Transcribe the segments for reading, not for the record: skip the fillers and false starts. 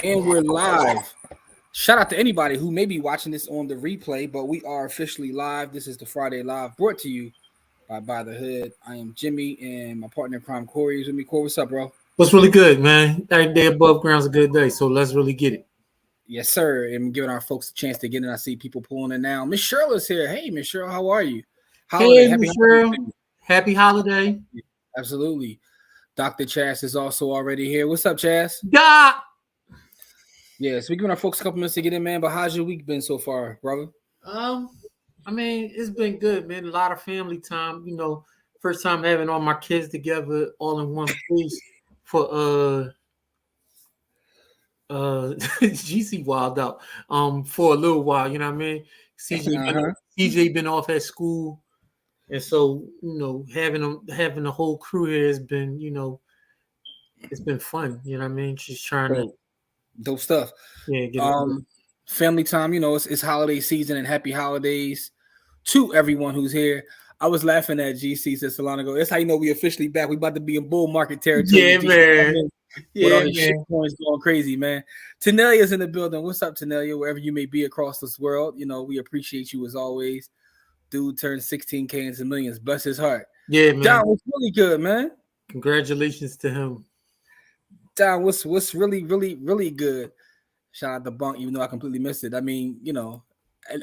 And we're live. Shout out to anybody who may be watching this on the replay, but we are officially live. This is the Friday Live brought to you by the Hood. I am Jimmy and my partner in crime, Corey, is with me. Corey, what's up, bro? What's really good, man? Every day above ground's a good day, so let's really get it. Yes, sir. And giving our folks a chance to get in. I see people pulling in now. Miss Shirley's here. Hey, Miss Shirley, how are you? Hey, Michelle. Happy holiday. Absolutely. Dr. Chas is also already here. What's up, Chas? Yeah. Yeah, so we're giving our folks a couple minutes to get in, man. But how's your week been so far, brother? I mean, it's been good, man. A lot of family time. You know, first time having all my kids together all in one place for GC wild out for a little while, you know what I mean? CJ been off at school, and so having the whole crew here has been, it's been fun, you know what I mean? Just trying to dope stuff. Yeah, family time, it's holiday season, and happy holidays to everyone who's here. I was laughing at GC said so long ago. That's how you know we officially back. We about to be in bull market territory. Yeah, man. With all these shit coins going crazy, man. Tanelia's in the building. What's up, Tanelia? Wherever you may be across this world, we appreciate you as always. Dude turned 16K into millions. Bless his heart. Yeah, man. Don, what's really good, man? Congratulations to him. Don, what's really, really, really good? Shout out to Bunk, even though I completely missed it. I mean,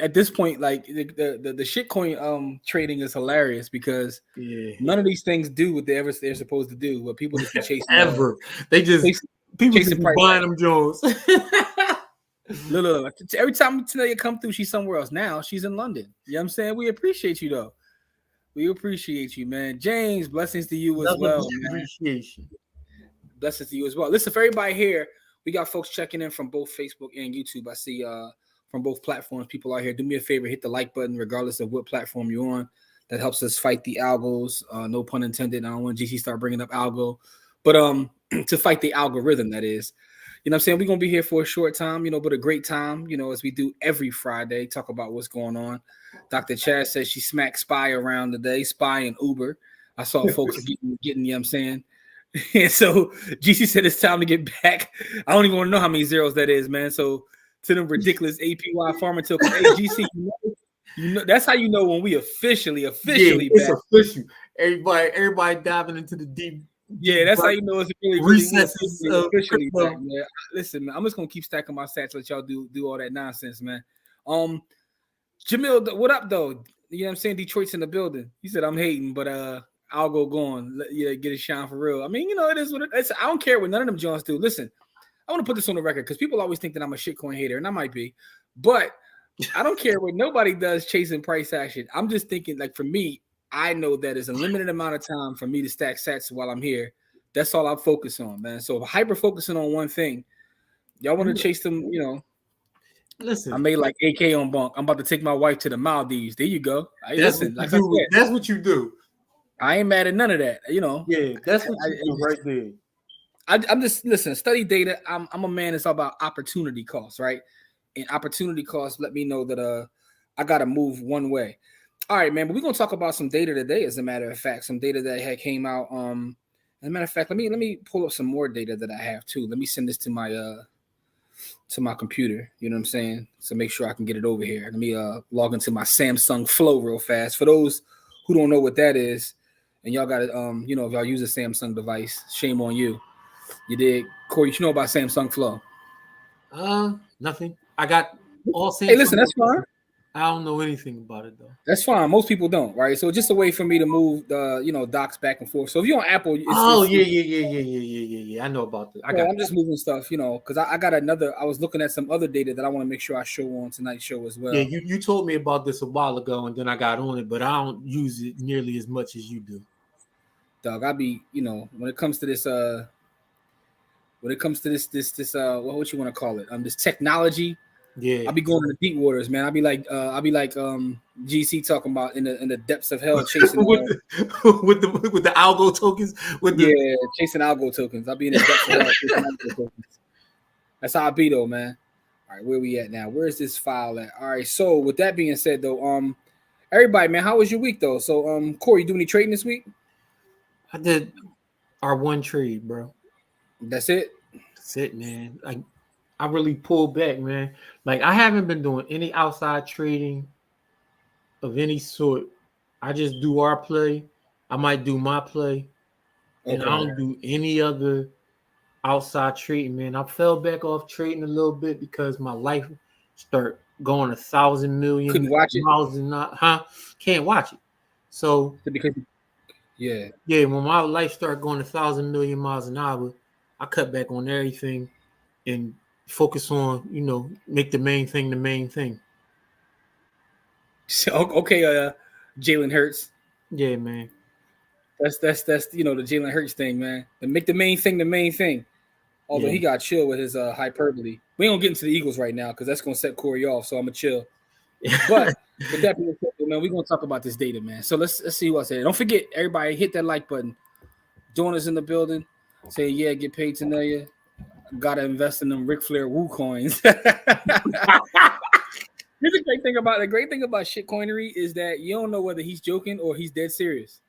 at this point, like the shitcoin trading is hilarious because none of these things do what they're supposed to do. What people just be chasing ever. They just people just be buying them Jones. Look. Every time Tanelia come through, she's somewhere else. Now she's in London. You know what I'm saying? We appreciate you though. We appreciate you, man. James, blessings to you as well. Appreciation. Blessings to you as well. Listen, for everybody here, we got folks checking in from both Facebook and YouTube. I see from both platforms, people are here. Do me a favor, hit the like button, regardless of what platform you're on. That helps us fight the algos. No pun intended. I don't want GC start bringing up algo, but to fight the algorithm, that is. You know what I'm saying? We're going to be here for a short time, but a great time, as we do every Friday, talk about what's going on. Dr. Chad says she smacked Spy around today, Spy and Uber. I saw folks getting, you know what I'm saying? And so GC said it's time to get back. I don't even want to know how many zeros that is, man. So to them ridiculous APY farmer tokens. Hey, GC, that's how you know when we officially it's back. Official. Everybody diving into the deep. Yeah, that's how you know it's really officially back, man. Listen, man, I'm just gonna keep stacking my stats. Let y'all do all that nonsense, man. Jamil, what up though? You know what I'm saying? Detroit's in the building. He said I'm hating, but I'll go going. Get it shine for real. I mean, it is what it is. I don't care what none of them Jones do. Listen, I want to put this on the record because people always think that I'm a shitcoin hater, and I might be, but I don't care what nobody does chasing price action. I'm just thinking, like, for me, I know that there's a limited amount of time for me to stack sats while I'm here. That's all I focus on, man. So hyper focusing on one thing. Y'all want to chase them, Listen, I made like AK on bunk. I'm about to take my wife to the Maldives. There you go. That's what you do. I ain't mad at none of that. Yeah, that's what you do right there. I'm just study data. I'm a man. It's all about opportunity costs, right? And opportunity costs let me know that I gotta move one way. All right, man. But we're gonna talk about some data today. As a matter of fact, some data that had came out. As a matter of fact, let me pull up some more data that I have too. Let me send this to my computer. You know what I'm saying? So make sure I can get it over here. Let me log into my Samsung Flow real fast. For those who don't know what that is, and y'all got it. If y'all use a Samsung device, shame on you. You did, Corey. You know about Samsung Flow? Nothing. I got all Samsung. Hey, listen, that's fine. I don't know anything about it though. That's fine. Most people don't, right? So just a way for me to move the docs back and forth. So if you're on Apple, yeah. I know about that. I'm just moving stuff, because I got another. I was looking at some other data that I want to make sure I show on tonight's show as well. Yeah, you told me about this a while ago, and then I got on it, but I don't use it nearly as much as you do. Dog, I be, when it comes to this, what you want to call it? This technology. Yeah, I'll be going in the deep waters, man. I'll be like GC talking about in the depths of hell chasing with the algo tokens. Chasing algo tokens. I'll be in the depths of hell chasing algo tokens. That's how I be though, man. All right, where we at now? Where's this file at? All right, so with that being said though, everybody, man, how was your week though? So Corey, you do any trading this week? I did our one trade, bro. That's it? That's it, man. I really pulled back, man. Like I haven't been doing any outside trading of any sort. I just do our play. I might do my play, and I don't do any other outside trading, man. I fell back off trading a little bit because my life start going 1,000 million Couldn't watch it, miles and not, can't watch it. So because yeah, when my life started going 1,000 million miles an hour, I cut back on everything and focus on, make the main thing the main thing. So, okay, Jalen Hurts. Yeah, man. That's the Jalen Hurts thing, man. And make the main thing the main thing. Although he got chill with his hyperbole. We don't get into the Eagles right now because that's gonna set Corey off. So I'm gonna chill. But with that being said, man, we're gonna talk about this data, man. So let's see what's there. Don't forget, everybody, hit that like button. Join us in the building. Say yeah, get paid to know you. Gotta invest in them Ric Flair Woo coins. Here's the great thing about shitcoinery is that you don't know whether he's joking or he's dead serious.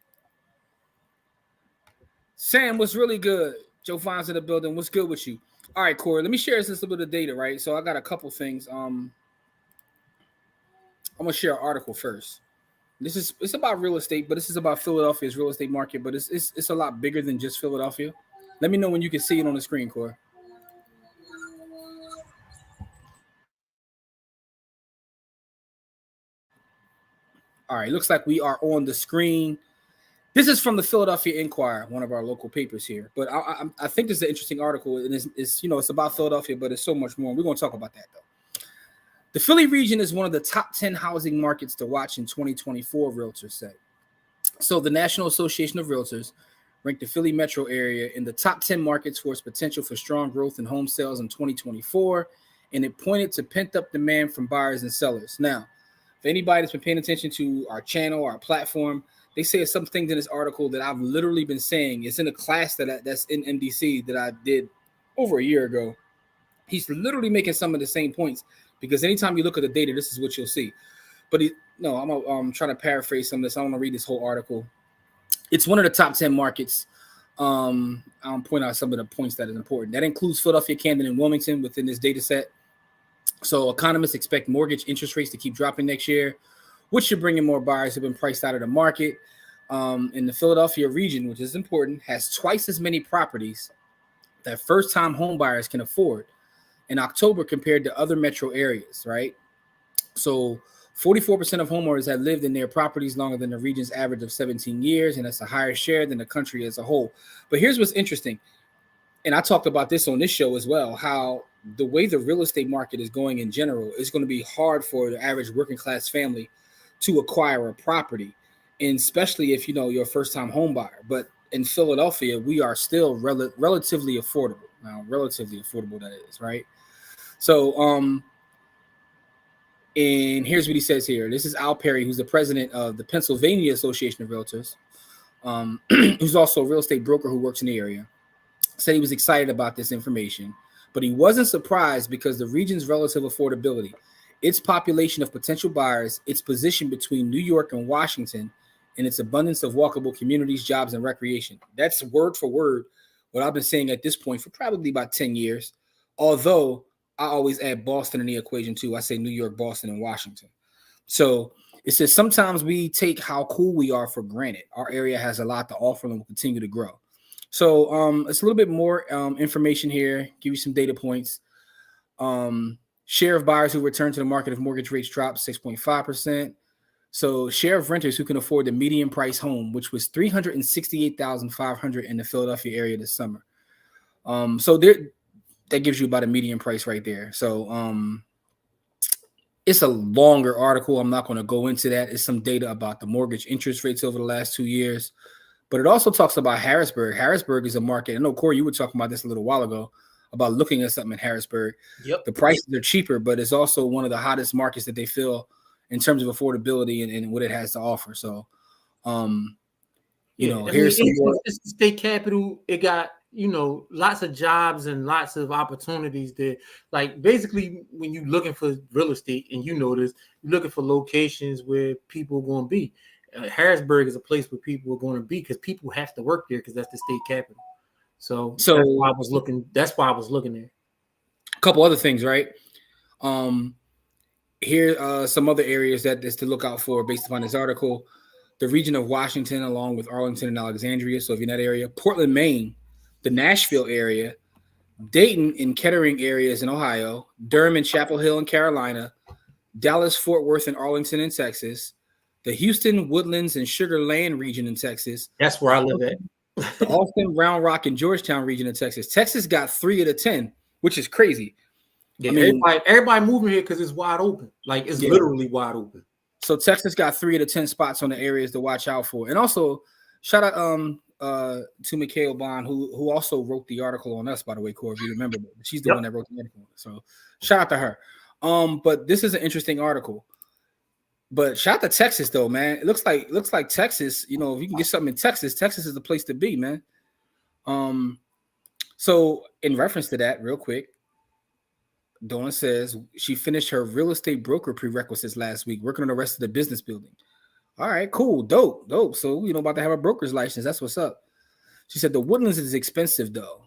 Sam, what's really good? Joe Fines in the building. What's good with you? All right, Corey, let me share this little bit of data, right? So I got a couple things. I'm gonna share an article first. It's about real estate, but this is about Philadelphia's real estate market, but it's a lot bigger than just Philadelphia. Let me know when you can see it on the screen, Corey. All right, looks like we are on the screen. This is from the Philadelphia Inquirer, one of our local papers here. But I think this is an interesting article, and it's about Philadelphia, but it's so much more. We're going to talk about that, though. The Philly region is one of the top 10 housing markets to watch in 2024, realtors say. So the National Association of Realtors ranked the Philly metro area in the top 10 markets for its potential for strong growth in home sales in 2024, and it pointed to pent-up demand from buyers and sellers. Now, if anybody that's been paying attention to our channel, our platform, they say some things in this article that I've literally been saying. It's in a class that's in MDC that I did over a year ago. He's literally making some of the same points because anytime you look at the data, this is what you'll see. But I'm trying to paraphrase some of this. I want to read this whole article. It's one of the top 10 markets. I'll point out some of the points that is important. That includes Philadelphia, Camden, and Wilmington within this data set. So economists expect mortgage interest rates to keep dropping next year, which should bring in more buyers who've been priced out of the market. In the Philadelphia region, which is important, has twice as many properties that first-time home buyers can afford in October compared to other metro areas, right? So 44% of homeowners have lived in their properties longer than the region's average of 17 years, and that's a higher share than the country as a whole. But here's what's interesting, and I talked about this on this show as well, how the way the real estate market is going in general, it's going to be hard for the average working class family to acquire a property, and especially if you're a first-time home buyer. But in Philadelphia, we are still relatively affordable. Now, relatively affordable, that is, right? So, and here's what he says here. This is Al Perry, who's the president of the Pennsylvania Association of Realtors, who's also a real estate broker who works in the area. Said he was excited about this information, but he wasn't surprised because the region's relative affordability, its population of potential buyers, its position between New York and Washington, and its abundance of walkable communities, jobs, and recreation. That's word for word what I've been saying at this point for probably about 10 years, although I always add Boston in the equation too. I say New York, Boston, and Washington. So it says sometimes we take how cool we are for granted. Our area has a lot to offer and will continue to grow. So it's a little bit more information here, give you some data points. Share of buyers who return to the market if mortgage rates drop, 6.5%. So share of renters who can afford the median price home, which was $368,500 in the Philadelphia area this summer. So that gives you about a median price right there. So it's a longer article. I'm not going to go into that. It's some data about the mortgage interest rates over the last 2 years. But it also talks about Harrisburg. Harrisburg is a market. I know, Corey, you were talking about this a little while ago about looking at something in Harrisburg. Yep. The prices are cheaper, but it's also one of the hottest markets that they feel in terms of affordability and what it has to offer. So, here's some more. It's the state capital. It got, lots of jobs and lots of opportunities there. Like basically when you're looking for real estate and you're looking for locations where people are going to be. Harrisburg is a place where people are going to be because people have to work there because that's the state capital. So that's why I was looking there. A couple other things, right? Here are some other areas that is to look out for based upon this article. The region of Washington, along with Arlington and Alexandria. So if you're in that area, Portland, Maine, the Nashville area, Dayton and Kettering areas in Ohio, Durham and Chapel Hill in Carolina, Dallas, Fort Worth, and Arlington in Texas, the Houston, Woodlands, and Sugar Land region in Texas. That's where I live at. The Austin, Round Rock, and Georgetown region of Texas. Texas got 3 of the 10, which is crazy. Yeah, I mean, everybody moving here because it's wide open. Like it's literally wide open. So Texas got 3 of the 10 spots on the areas to watch out for. And also, shout out to Mikhail Bond, who also wrote the article on us, by the way, Corey, if you remember. She's the one that wrote the article. So shout out to her. But this is an interesting article. But shout out to Texas, though, man. It looks like Texas, if you can get something in Texas, Texas is the place to be, man. So in reference to that, real quick, Dawn says she finished her real estate broker prerequisites last week, working on the rest of the business building. All right, cool, dope. So, about to have a broker's license. That's what's up. She said the Woodlands is expensive, though.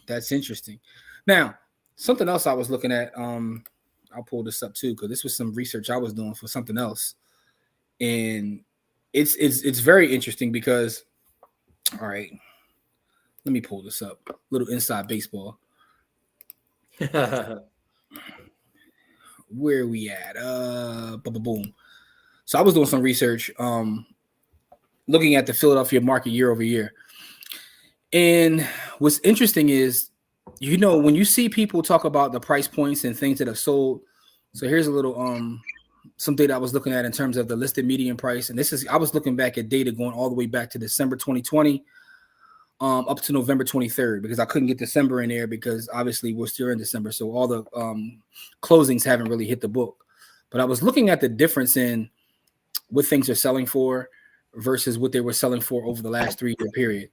That's interesting. Now, something else I was looking at, I'll pull this up too, because this was some research I was doing for something else. And it's very interesting because, all right, let me pull this up. A little inside baseball. Where are we at? Boom. So I was doing some research, looking at the Philadelphia market year over year. And what's interesting is, when you see people talk about the price points and things that have sold. So here's a little some data I was looking at in terms of the listed median price. And I was looking back at data going all the way back to December 2020 up to November 23rd, because I couldn't get December in there because obviously we're still in December. So all the closings haven't really hit the book. But I was looking at the difference in what things are selling for versus what they were selling for over the last 3-year period,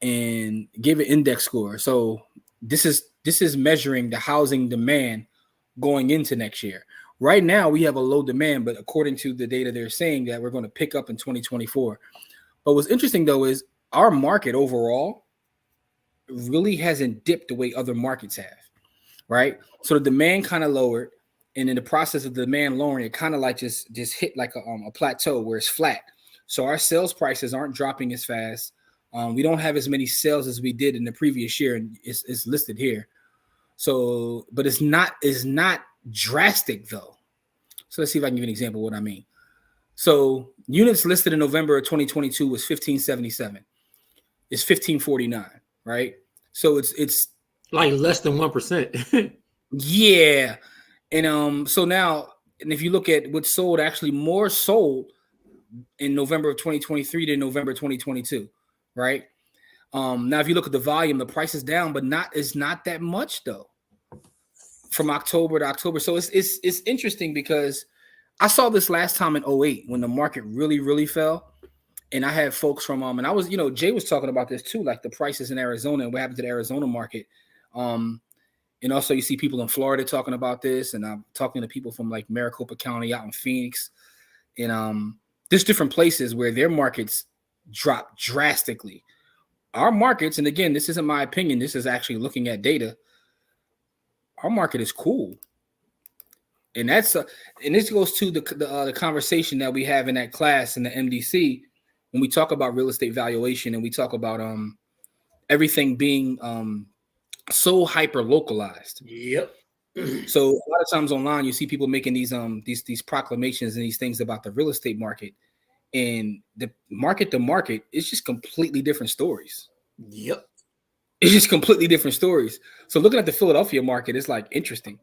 and give an index score. So this is measuring the housing demand going into next year. Right now we have a low demand, but according to the data, they're saying that we're going to pick up in 2024. But what's interesting though is our market overall really hasn't dipped the way other markets have, right? So the demand kind of lowered, and in the process of the demand lowering, it kind of like just hit like a plateau where it's flat. So our sales prices aren't dropping as fast. We don't have as many sales as we did in the previous year, and it's listed here. So, but it's not drastic though. So let's see if I can give an example of what I mean. So units listed in November of 2022 was 1577. It's 1549, right? So it's like less than 1%. Yeah. And so now, and if you look at what sold, actually more sold in November of 2023 than November 2022, right? Now, if you look at the volume, the price is down, but it's not that much though, from October to October. So it's interesting because I saw this last time in 2008 when the market really, really fell. And I had folks from and I was, Jay was talking about this too, like the prices in Arizona and what happened to the Arizona market. And also you see people in Florida talking about this, and I'm talking to people from like Maricopa County out in Phoenix, and there's different places where their markets drop drastically. Our markets, and again, this isn't my opinion, this is actually looking at data. Our market is cool. And that's and this goes to the conversation that we have in that class in the MDC when we talk about real estate valuation, and we talk about everything being so hyper localized. Yep. So a lot of times online you see people making these proclamations and these things about the real estate market, and the market to market is just completely different stories. Yep. It's just completely different stories. So looking at the Philadelphia market is like interesting.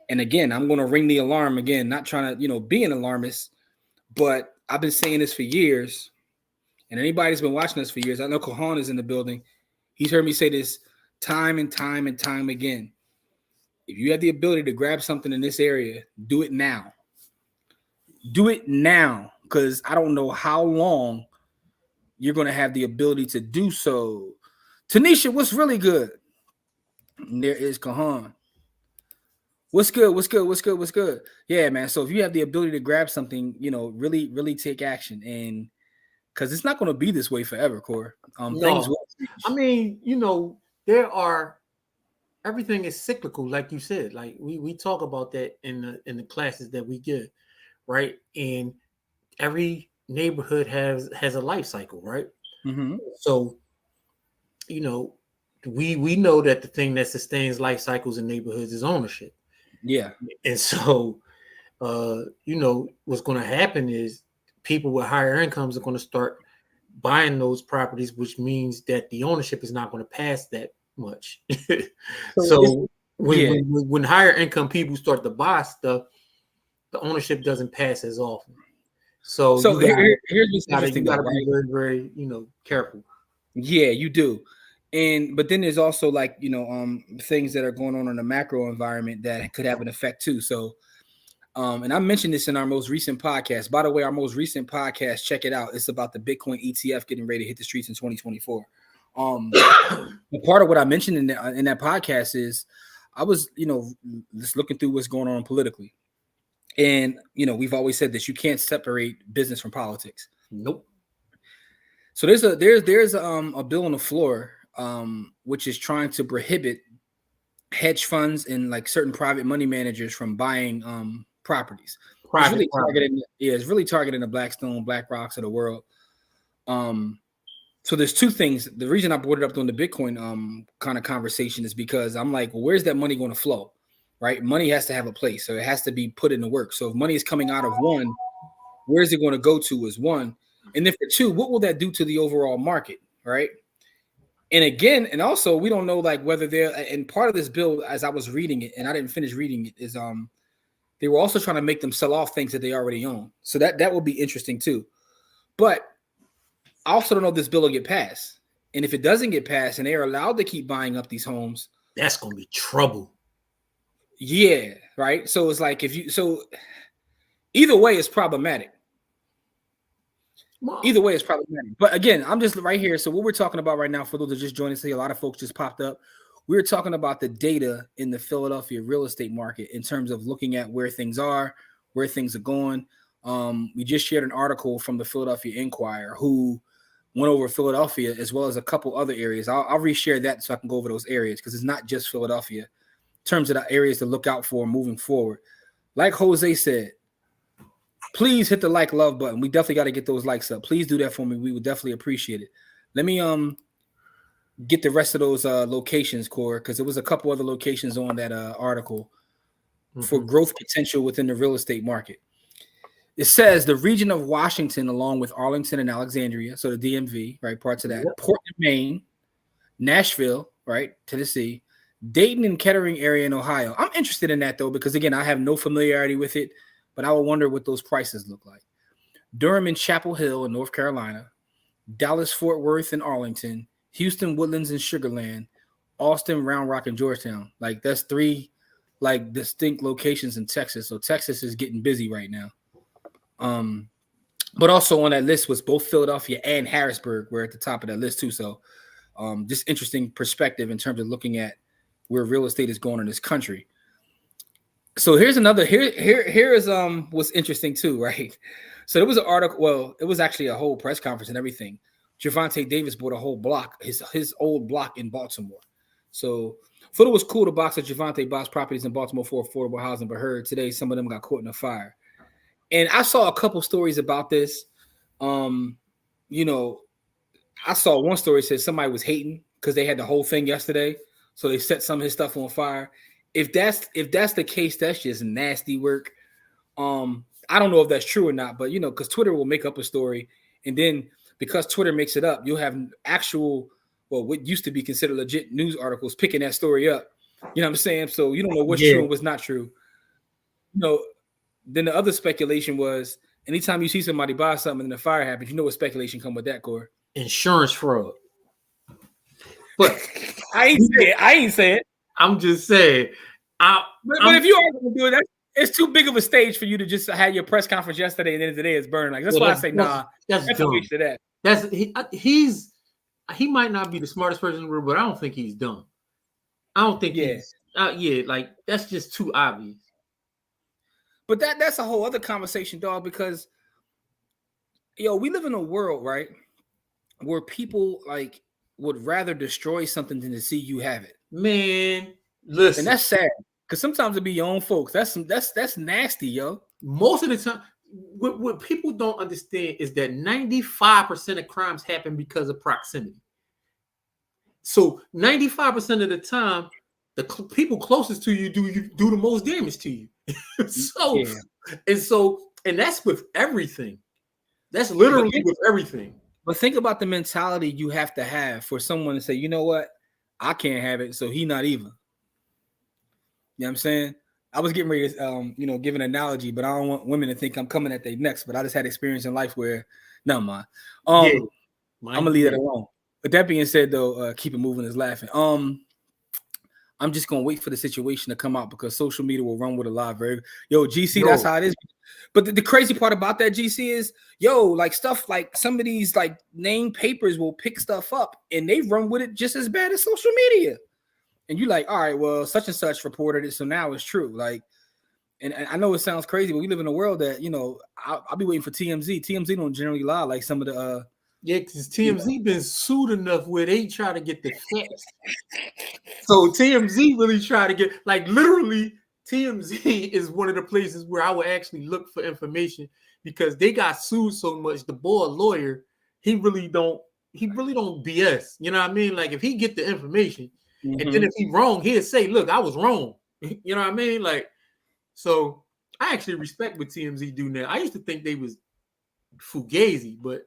And again, I'm going to ring the alarm again, not trying to, be an alarmist, but I've been saying this for years. And anybody that's been watching us for years, I know Kahan is in the building. He's heard me say this time and time and time again. If you have the ability to grab something in this area, do it now. Do it now, because I don't know how long you're going to have the ability to do so. Tanisha, what's really good? And there is Kahan. What's good? What's good? What's good? What's good? Yeah, man. So if you have the ability to grab something, really, really take action, and because it's not going to be this way forever, Core. No. Things will change. I mean, there are everything is cyclical, like you said. Like we talk about that in the classes that we get, right? And every neighborhood has a life cycle, right? Mm-hmm. So, you know, we know that the thing that sustains life cycles in neighborhoods is ownership. Yeah. And so, you know, what's going to happen is people with higher incomes are going to start buying those properties, which means that the ownership is not going to pass that much. So So yeah. when higher income people start to buy stuff, the ownership doesn't pass as often. So So here's what's interesting you though, gotta be right? very, very, careful. Yeah, you do. But then there's also like, things that are going on in the macro environment that could have an effect too. So and I mentioned this in our most recent podcast. By the way, our most recent podcast, check it out. It's about the Bitcoin ETF getting ready to hit the streets in 2024. Part of what I mentioned in that podcast is I was, just looking through what's going on politically. And, we've always said this, you can't separate business from politics. Nope. So there's a bill on the floor which is trying to prohibit hedge funds and like certain private money managers from buying properties. It's really targeting the Blackstone, BlackRocks of the world. So there's two things. The reason I brought it up during the Bitcoin kind of conversation is because I'm like, well, where's that money going to flow? Right? Money has to have a place. So it has to be put into work. So if money is coming out of one, where is it going to go to is one. And then for two, what will that do to the overall market? Right. And again, and also we don't know like whether and part of this bill, as I was reading it, and I didn't finish reading it, is they were also trying to make them sell off things that they already own. So that will be interesting too. But I also don't know if this bill will get passed. And if it doesn't get passed and they are allowed to keep buying up these homes, that's gonna be trouble. Yeah, right. So it's like either way it's problematic. Either way it's problematic. But again, I'm just right here. So what we're talking about right now, for those that just joined us, a lot of folks just popped up. We're talking about the data in the Philadelphia real estate market in terms of looking at where things are, where things are going. We just shared an article from the Philadelphia Inquirer who went over Philadelphia as well as a couple other areas. I'll reshare that so I can go over those areas because it's not just Philadelphia in terms of the areas to look out for moving forward. Like Jose said, please hit the like, love button. We definitely got to get those likes up. Please do that for me. We would definitely appreciate it. Let me get the rest of those locations, Core, because there was a couple other locations on that article for growth potential within the real estate market. It says the region of Washington, along with Arlington and Alexandria, so the DMV, right, parts of that, Portland, Maine, Nashville, right, Tennessee, Dayton and Kettering area in Ohio. I'm interested in that, though, because, again, I have no familiarity with it, but I will wonder what those prices look like. Durham and Chapel Hill in North Carolina, Dallas, Fort Worth and Arlington, Houston, Woodlands and Sugar Land, Austin, Round Rock, and Georgetown. Like, that's three, like, distinct locations in Texas. So Texas is getting busy right now. But also on that list was both Philadelphia and Harrisburg were at the top of that list too. So just interesting perspective in terms of looking at where real estate is going in this country. So here's another here is what's interesting too, right? So there was an article, well, it was actually a whole press conference and everything. Gervonta Davis bought a whole block, his old block in Baltimore. So I thought it was cool to box that Gervonta buys properties in Baltimore for affordable housing, but heard today some of them got caught in a fire. And I saw a couple stories about this. I saw one story that said somebody was hating because they had the whole thing yesterday. So they set some of his stuff on fire. If that's the case, that's just nasty work. I don't know if that's true or not, but because Twitter will make up a story, and then because Twitter makes it up, you'll have actual, what used to be considered legit news articles picking that story up. You know what I'm saying? So you don't know what's true and what's not true. Then the other speculation was anytime you see somebody buy something and the fire happens, you know what speculation come with that, Core? Insurance fraud. But I ain't say it. I'm just saying. But if you are going to do it, it's too big of a stage for you to just have your press conference yesterday and then today it's burning. Like that's why I say nah. That's a waste of that. He might not be the smartest person in the room, but I don't think he's dumb. I don't think he's like that's just too obvious. But that's a whole other conversation, dog, because we live in a world, right, where people like would rather destroy something than to see you have it. Man, Listen, and that's sad because sometimes it be your own folks. That's nasty, yo. Most of the time, what people don't understand is that 95% of crimes happen because of proximity. So 95% of the time, the people closest to you do the most damage to you. So yeah. and that's with everything. That's literally with everything. But think about the mentality you have to have for someone to say, you know what, I can't have it, so he not even. You know what I'm saying? I was getting ready to, give an analogy, but I don't want women to think I'm coming at their necks. But I just had experience in life where, no, man. I'm gonna leave that alone. But that being said, though, keep it moving is laughing. I'm just gonna wait for the situation to come out because social media will run with a lot of GC. That's how it is. But the crazy part about that, GC, is like stuff like some of these like name papers will pick stuff up and they run with it just as bad as social media. And you're like, all right, well, such and such reported it, so now it's true. Like, and I know it sounds crazy, but we live in a world that I'll be waiting for TMZ. TMZ don't generally lie like some of the because TMZ been sued enough where they try to get the facts. So TMZ really try to get, like, literally TMZ is one of the places where I would actually look for information because they got sued so much. The boy lawyer, he really don't BS. You know what I mean? Like, if he get the information, and then if he wrong, he'll say, look, I was wrong. You know what I mean? Like, so I actually respect what TMZ do now. I used to think they was fugazi, but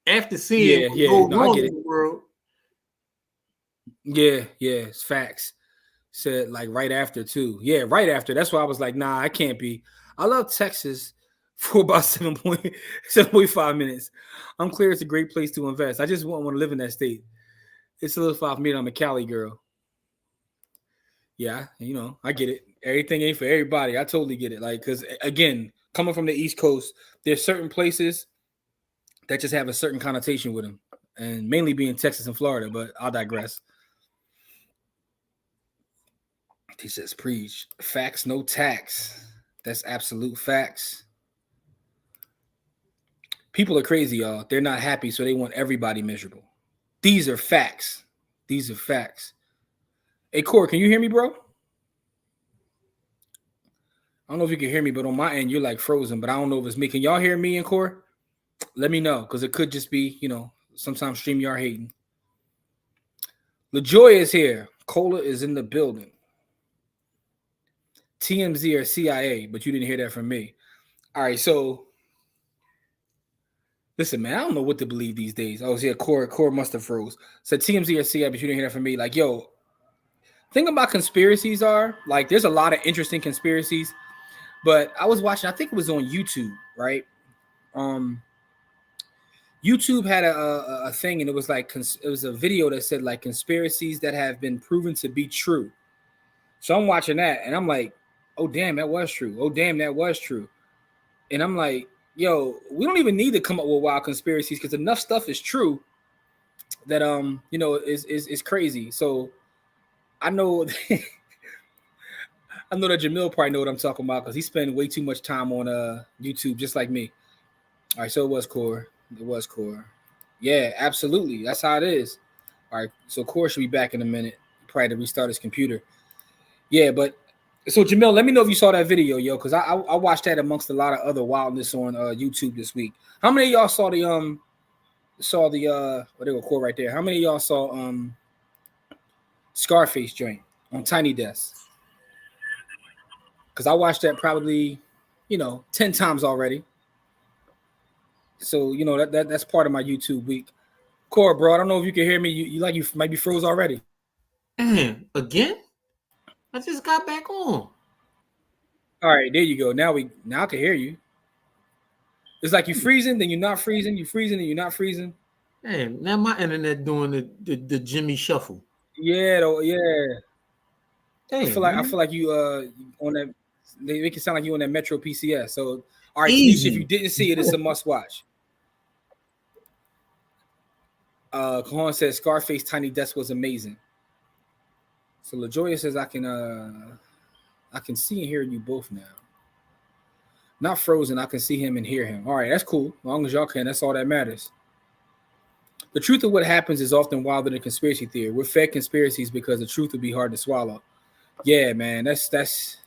after seeing what's going on in the world. Yeah, it's facts. Said like right after too. Yeah, right after. That's why I was like, nah, I can't be. I love Texas for about 7.5 minutes. I'm clear it's a great place to invest. I just want to live in that state. It's a little far for me. I'm a Cali girl. Yeah, I get it. Everything ain't for everybody. I totally get it. Like, because again, coming from the East Coast, there's certain places that just have a certain connotation with them, and mainly being Texas and Florida. But I'll digress. He says, preach. Facts, no tax. That's absolute facts. People are crazy, y'all. They're not happy, so they want everybody miserable. These are facts. These are facts. Hey, Core, can you hear me, bro? I don't know if you can hear me, but on my end, you're like frozen, but I don't know if it's me. Can y'all hear me and Core? Let me know, because it could just be, sometimes StreamYard hating. LaJoy is here. Cola is in the building. TMZ or CIA, but you didn't hear that from me. All right, so listen, man, I don't know what to believe these days. Oh, yeah, Core must have froze. Said TMZ or CIA, but you didn't hear that from me. Like, yo, thing about conspiracies are, like, there's a lot of interesting conspiracies, but I was watching, I think it was on YouTube, right? YouTube had a thing, and it was like, it was a video that said, like, conspiracies that have been proven to be true. So I'm watching that, and I'm like, oh, damn, that was true. Oh, damn, that was true. And I'm like, yo, we don't even need to come up with wild conspiracies because enough stuff is true that, is crazy. So I know, I know that Jamil probably know what I'm talking about because he spent way too much time on YouTube, just like me. All right, so it was Core. It was Core. Yeah, absolutely. That's how it is. All right, so Core should be back in a minute. Probably to restart his computer. Yeah, but so Jamil, let me know if you saw that video, yo, because I watched that amongst a lot of other wildness on YouTube this week. How many of y'all saw the what they were Core right there? How many of y'all saw Scarface joint on Tiny Desk? Because I watched that probably 10 times already. So that's part of my YouTube week. Core, bro, I don't know if you can hear me. You might be froze already. Again? I just got back on. All right, there you go. Now I can hear you. It's like you freezing, then you're not freezing. You freezing, then you're not freezing. Man, now my internet doing the Jimmy Shuffle. Yeah, yeah. Damn, I feel like you on that. They make it sound like you on that Metro PCS. So all right, Tanisha, if you didn't see it, it's a must watch. Kahan says Scarface Tiny Desk was amazing. So LaJoya says I can see and hear you both now. Not frozen. I can see him and hear him. All right, that's cool. As long as y'all can, that's all that matters. The truth of what happens is often wilder than conspiracy theory. We're fed conspiracies because the truth would be hard to swallow. Yeah, man. That's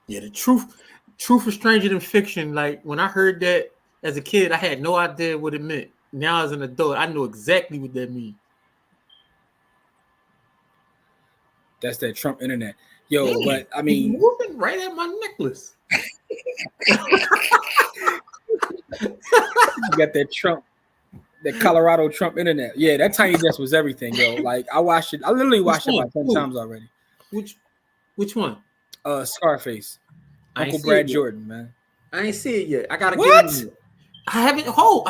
Yeah, the truth is stranger than fiction. Like when I heard that as a kid, I had no idea what it meant. Now as an adult, I know exactly what that means. that's that Trump internet. Yo, Dang, but I he's mean, moving right at my necklace. you got that Trump, that Colorado Trump internet. Yeah, that Tiny Desk was everything, yo. Like I watched it. I literally watched it about 10 times already. Which one? Scarface. Uncle Brad Jordan, man. I ain't see it yet. I gotta What? get it. I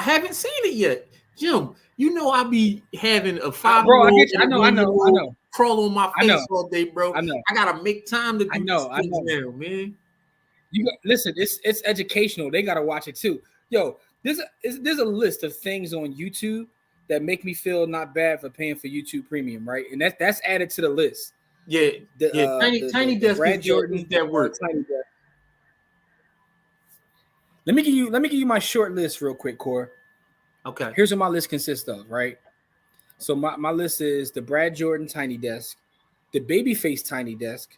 haven't seen it yet. Jim, you know I be having a 5-year-old. Bro, I get you. I know. Crawl on my face all day, bro. I know. I gotta make time to do these things now, man. Listen, it's educational. They gotta watch it too. Yo, there's a list of things on YouTube that make me feel not bad for paying for YouTube Premium, right? And that's added to the list. Yeah, Tiny Desk Brad Jordan that work. Tiny Desk. Let me give you my short list real quick, Core. Okay. Here's what my list consists of, right? So my list is the Brad Jordan Tiny Desk, the Babyface Tiny Desk.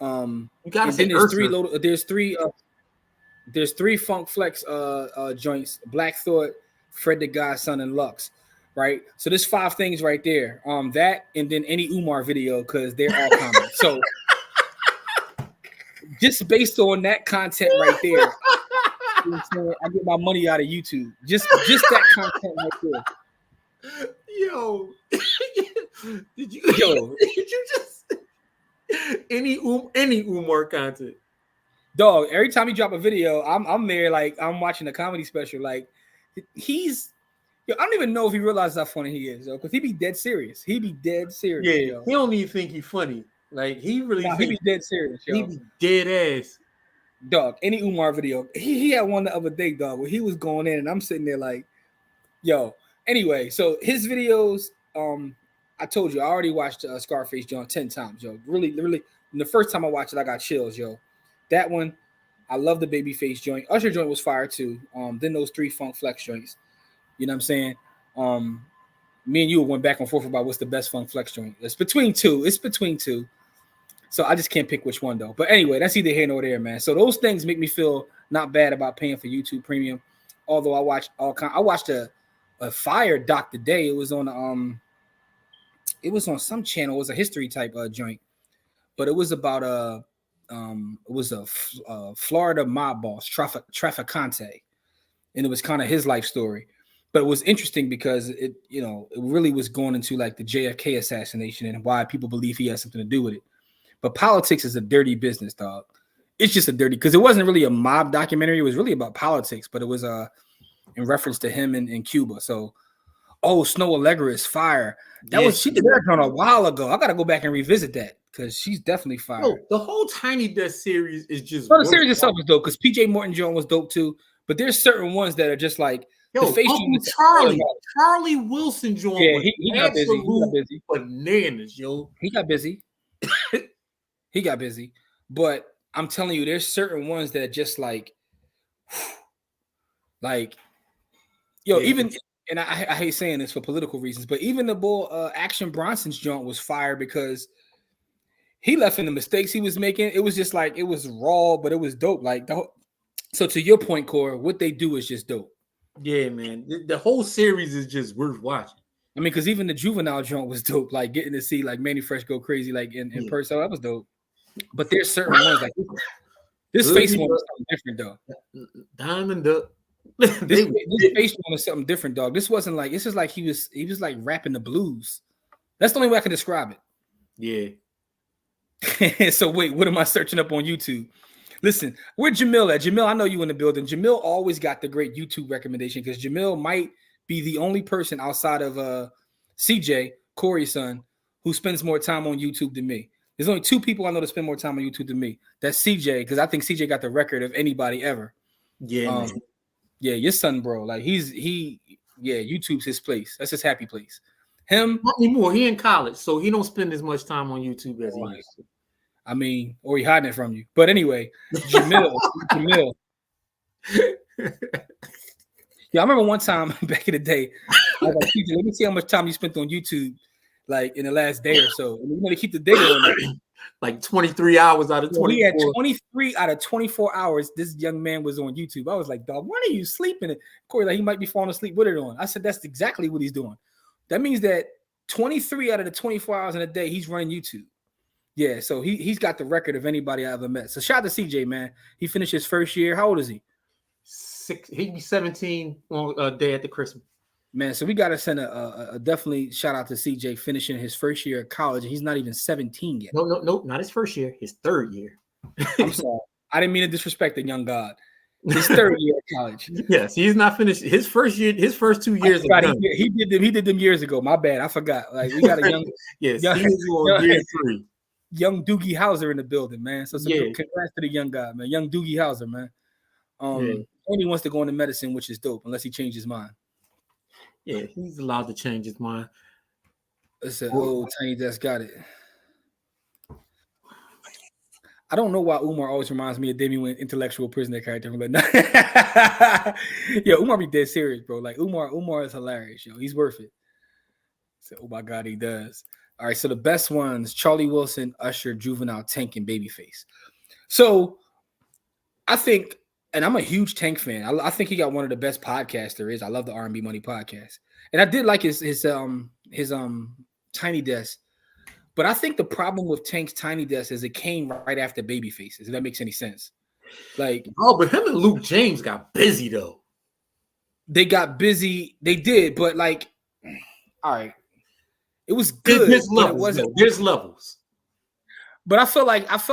You gotta say there's three Funk Flex joints: Black Thought, Fred the Godson, and Lux. Right. So there's 5 things right there. That and then any Umar video because they're all common. So just based on that content right there, I get my money out of YouTube. Just that content right there. Yo, did you just any Umar content? Dog, every time you drop a video, I'm there like I'm watching a comedy special. Like I don't even know if he realizes how funny he is, because he be dead serious. He be dead serious. Yeah, yo. He don't even think he's funny. Like he be dead serious. Yo. He be dead ass. Dog, any Umar video. He had one the other day, dog, where he was going in, and I'm sitting there like, yo. Anyway, so his videos, I told you, I already watched Scarface John 10 times, yo. Really, and the first time I watched it, I got chills, yo. That one, I love the Babyface joint. Usher joint was fire too. Then those 3 Funk Flex joints. You know what I'm saying? Me and you went back and forth about what's the best Funk Flex joint. It's between two. So I just can't pick which one though. But anyway, that's either here nor there, man. So those things make me feel not bad about paying for YouTube Premium. Although I watched a fire doc today. It was on some channel. It was a history type joint, but it was about a Florida mob boss, Traficante, and it was kind of his life story. But it was interesting because it really was going into like the JFK assassination and why people believe he has something to do with it. But politics is a dirty business, dog. It's just a dirty, because it wasn't really a mob documentary. It was really about politics, but it was in reference to him in Cuba. So, Snow Allegra is fire. She did that on a while ago. I got to go back and revisit that because she's definitely fire. No, the whole Tiny Desk series is just. The series itself is dope because PJ Morton Jones was dope too. But there's certain ones that are just like the face. Charlie Wilson Jones. Yeah, he got busy. He got busy. Bananas, yo. He got busy. But I'm telling you, there's certain ones that just like, even, and I hate saying this for political reasons, but even the bull Action Bronson's joint was fire because he left in the mistakes he was making. It was just like, it was raw, but it was dope. Like so to your point, Core, what they do is just dope. Yeah, man. The whole series is just worth watching. I mean, because even the Juvenile joint was dope. Like getting to see like Manny Fresh go crazy like in person, that was dope. But there's certain ones like this face one was something different, though. Diamond Duck. This face one was something different, dog. This wasn't like, this is like he was like rapping the blues. That's the only way I can describe it. Yeah. So wait, what am I searching up on YouTube? Listen, where Jamil at? Jamil, I know you in the building. Jamil always got the great YouTube recommendation because Jamil might be the only person outside of CJ, Corey's son, who spends more time on YouTube than me. There's only 2 people I know that spend more time on YouTube than me. That's CJ, because I think CJ got the record of anybody ever. Yeah. Yeah, your son, bro. Like YouTube's his place. That's his happy place. Him not anymore. He in college, so he don't spend as much time on YouTube as he used to. I mean, or he hiding it from you. But anyway, Jamil. Yeah, I remember one time back in the day, I was like, let me see how much time you spent on YouTube, like in the last day or so. And we want to keep the data on that. like 23 hours out of 24. He had 23 out of 24 hours. This young man was on YouTube. I was like, dog, when are you sleeping? Corey, like, he might be falling asleep with it on. I said, that's exactly what he's doing. That means that 23 out of the 24 hours in a day, he's running YouTube. Yeah, so he's got the record of anybody I ever met. So shout out to CJ, man. He finished his first year. How old is he? He'd be 17 on a day after Christmas. Man, so we got to send a definitely shout out to CJ finishing his first year of college. He's not even 17 yet. No, not his first year. His third year. I'm sorry. I didn't mean to disrespect the young God. His third year of college. Yes, he's not finished. His first year, his first 2 years. He did them years ago. My bad. I forgot. Like, we got a young yes, young, he was on year 3. Young Doogie Howser in the building, man. So yeah. Congrats to the young guy, man. Young Doogie Howser, man. Only wants to go into medicine, which is dope, unless he changes his mind. Yeah, he's allowed to change his mind. It's an old Tiny Desk got it. I don't know why Umar always reminds me of Damian intellectual prisoner character. But yo, Umar be dead serious, bro. Like Umar is hilarious, yo. He's worth it. So, oh my God, he does. All right, so the best ones: Charlie Wilson, Usher, Juvenile, Tank, and Babyface. So I think, and I'm a huge Tank fan. I think he got one of the best podcasts there is. I love the R&B Money podcast, and I did like his Tiny Desk. But I think the problem with Tank's Tiny Desk is it came right after Babyface. If that makes any sense. Like, but him and Luke James got busy though. They got busy. They did, but like, all right, it was good. There's levels. But I felt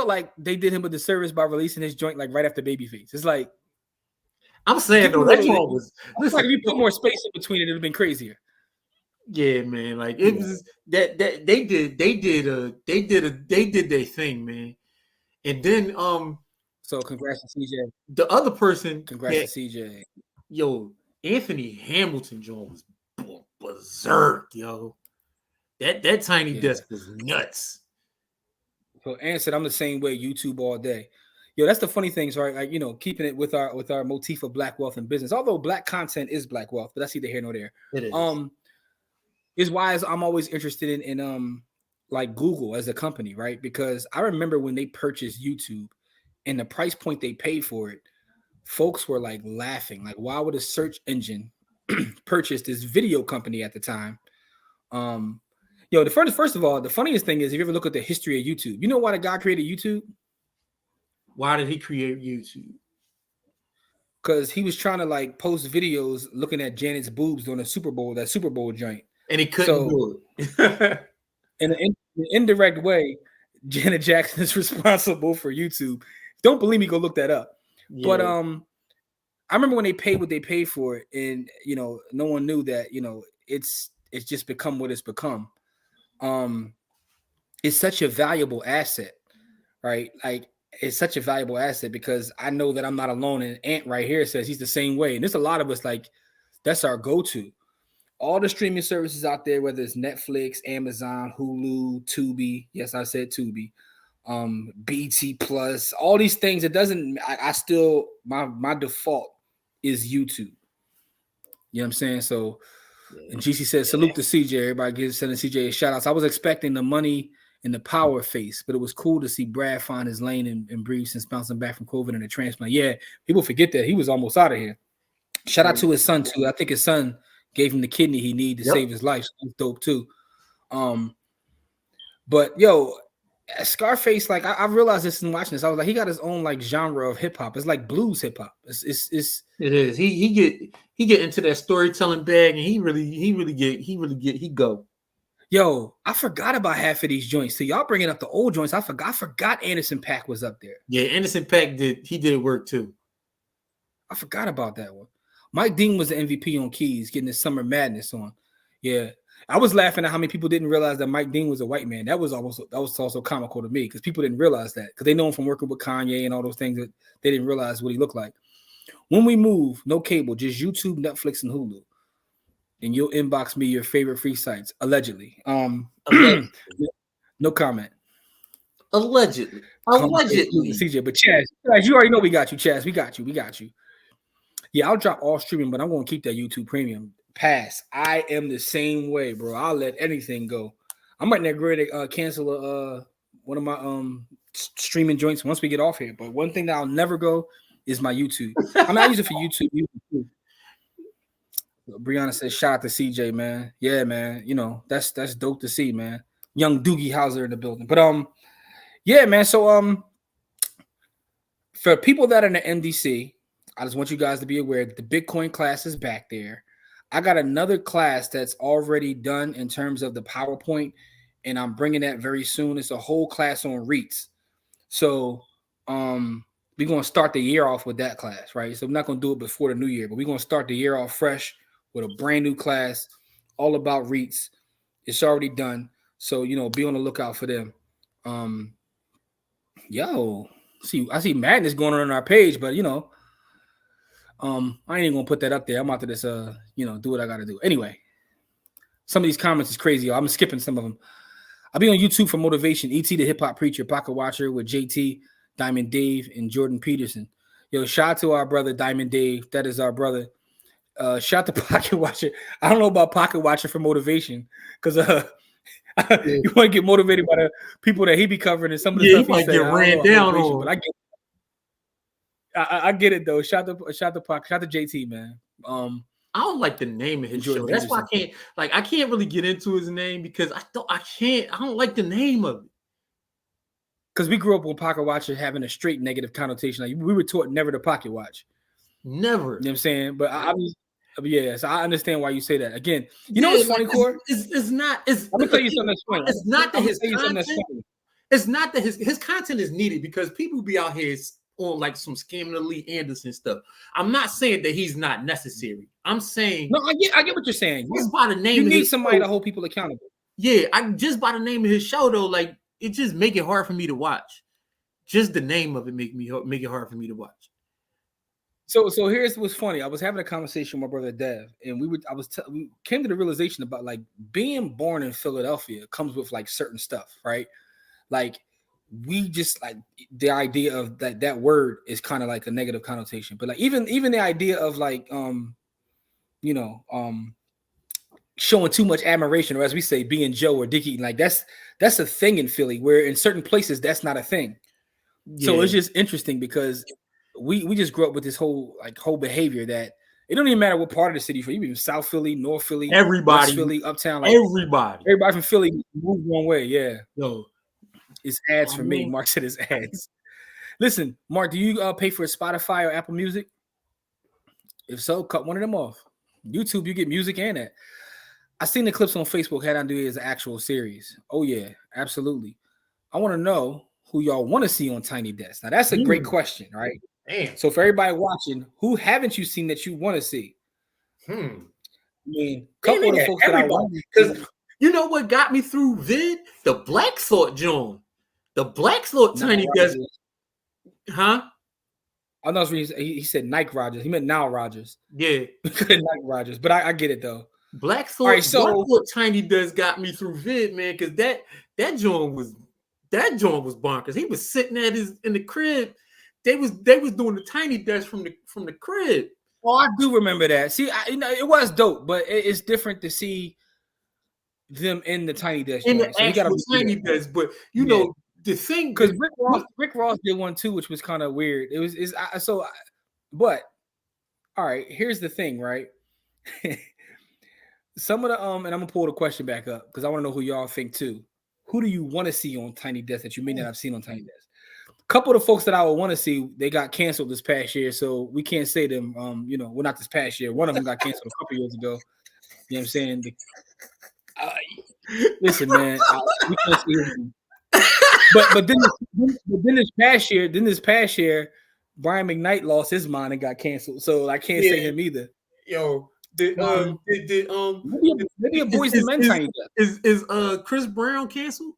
like they did him a disservice by releasing his joint like right after Babyface. It's like, I'm saying though, that joint was. Listen, like if you put more space in between it, it'd have been crazier. Yeah, man. Like it was that they did their thing, man. And then so congrats to CJ. The other person, congrats to CJ. Yo, Anthony Hamilton Jones was berserk, yo. That Tiny Desk was nuts. So answered, I'm the same way, YouTube all day. Yo, that's the funny things, right? Like, you know, keeping it with our motif of black wealth and business. Although black content is black wealth, but that's neither here nor there. It is. Is why I'm always interested in like Google as a company, right? Because I remember when they purchased YouTube and the price point they paid for it, folks were like laughing. Like, why would a search engine purchase this video company at the time? First of all, the funniest thing is if you ever look at the history of YouTube, you know why the guy created YouTube? Why did he create YouTube? Because he was trying to like post videos looking at Janet's boobs during that Super Bowl joint. And he couldn't do it. In an indirect way, Janet Jackson is responsible for YouTube. Don't believe me? Go look that up. Yeah. But I remember when they paid what they paid for it, and you know, no one knew that, you know, it's just become what it's become. It's such a valuable asset, right? Like, it's such a valuable asset because I know that I'm not alone. And Ant right here says he's the same way. And there's a lot of us, like, that's our go-to. All the streaming services out there, whether it's Netflix, Amazon, Hulu, Tubi. Yes, I said Tubi. BT Plus, all these things. It doesn't. I still my default is YouTube. You know what I'm saying? So, and GC says salute to CJ. Everybody sending CJ a shout outs. I was expecting the money and the power face, but it was cool to see Brad find his lane and breathe since bouncing back from COVID and a transplant. Yeah, people forget that he was almost out of here. Shout out to his son too. I think his son gave him the kidney he needed to save his life. So that's dope too. But yo, Scarface, like I realized this in watching this. I was like, he got his own like genre of hip hop. It's like blues hip hop. It is. He get into that storytelling bag, and he really go. Yo, I forgot about half of these joints. So y'all bringing up the old joints. I forgot Anderson .Paak was up there. Yeah, Anderson .Paak did work too. I forgot about that one. Mike Dean was the MVP on keys, getting his Summer Madness on. Yeah, I was laughing at how many people didn't realize that Mike Dean was a white man. That was also comical to me because people didn't realize that because they know him from working with Kanye and all those things that they didn't realize what he looked like. When we move, no cable, just YouTube, Netflix, and Hulu. And you'll inbox me your favorite free sites, allegedly. No comment. Allegedly. CJ, but Chaz, you already know we got you, Chaz. We got you. Yeah, I'll drop all streaming, but I'm going to keep that YouTube Premium pass. I am the same way, bro. I'll let anything go. I'm right now ready to cancel streaming joints once we get off here. But one thing that I'll never go is my YouTube. I mean, I use it for YouTube too. Brianna says, shout out to CJ, man. Yeah, man. You know, that's dope to see, man. Young Doogie Howser in the building. But yeah, man. So for people that are in the MDC, I just want you guys to be aware that the Bitcoin class is back there. I got another class that's already done in terms of the PowerPoint, and I'm bringing that very soon. It's a whole class on REITs. So we're going to start the year off with that class, right? So I'm not going to do it before the new year, but we're going to start the year off fresh with a brand new class all about REITs. It's already done. So, you know, be on the lookout for them. I see madness going on our page, but, you know, I ain't even going to put that up there. I'm out to this, do what I got to do. Anyway, some of these comments is crazy. I'm skipping some of them. I'll be on YouTube for motivation. E.T. the Hip Hop Preacher, Pocket Watcher with JT, Diamond Dave, and Jordan Peterson. Yo, shout out to our brother Diamond Dave. That is our brother. Shout out to Pocket Watcher. I don't know about Pocket Watcher for motivation because you want to get motivated by the people that he be covering and some of the stuff he say. Get ran down on. But I get it though. Shout out to Pocket. Shout out to JT, man. I don't like the name of his Jordan show. That's why I can't really get into his name because I don't like the name of it. Because we grew up with Pocket Watcher having a straight negative connotation. Like we were taught never to pocket watch. Never. You know what I'm saying? But so I understand why you say that. Again, you know what's funny, Core? It's not. I'm gonna tell you something that's funny. It's not that his content. It's not that his content is needed because people be out here on like some scamming the Lee Anderson stuff. I'm not saying that he's not necessary. I'm saying no. I get what you're saying. Just by the name, you need somebody to hold people accountable. Yeah, just by the name of his show though, like it just make it hard for me to watch. Just the name of it make it hard for me to watch. So here's what's funny. I was having a conversation with my brother Dev, and we came to the realization about like being born in Philadelphia comes with like certain stuff, right? Like we just like the idea of that word is kind of like a negative connotation, but like even the idea of like showing too much admiration, or as we say, being Joe or Dickie, like that's a thing in Philly. Where in certain places that's not a thing. Yeah. So it's just interesting because we just grew up with this whole behavior that it don't even matter what part of the city for you, even South Philly, North Philly, everybody, West Philly, Uptown, like everybody from Philly moves one way. Yeah, no, it's ads for me. Mark said it's ads. Listen, Mark, do you pay for Spotify or Apple Music? If so, cut one of them off. YouTube, you get music and that. I seen the clips on Facebook. Had I do it as an actual series. Oh yeah, absolutely. I want to know who y'all want to see on Tiny Desk. Now that's a great question, right? Damn. So for everybody watching, who haven't you seen that you want to see? I mean, couple of the folks that I want, because you know what got me through vid? The Black Thought John. The Black Thought Tiny Desk. Huh? I know he said Nike Rogers. He meant Nile Rogers. Yeah. Nike Rogers. But I get it though. Black Thought Tiny Desk got me through vid, man, because that John was bonkers. He was sitting in the crib. They was doing the Tiny Desk from the crib. Oh, I do remember that. See, it was dope, but it's different to see them in the Tiny Desk. In the actual Tiny Desk, but you know the thing because Rick Ross did one too, which was kind of weird. But all right, here's the thing, right? Some of the and I'm gonna pull the question back up because I want to know who y'all think too. Who do you want to see on Tiny Desk that you may not have seen on Tiny Desk? A couple of the folks that I would want to see, they got canceled this past year, so we can't say them. Well, not this past year. One of them got canceled a couple years ago. You know what I'm saying? Listen, man, we can't see him. But then this past year, Brian McKnight lost his mind and got canceled. So I can't say him either. Yo, maybe a Boys and Men Tiny Desk. Is Chris Brown canceled?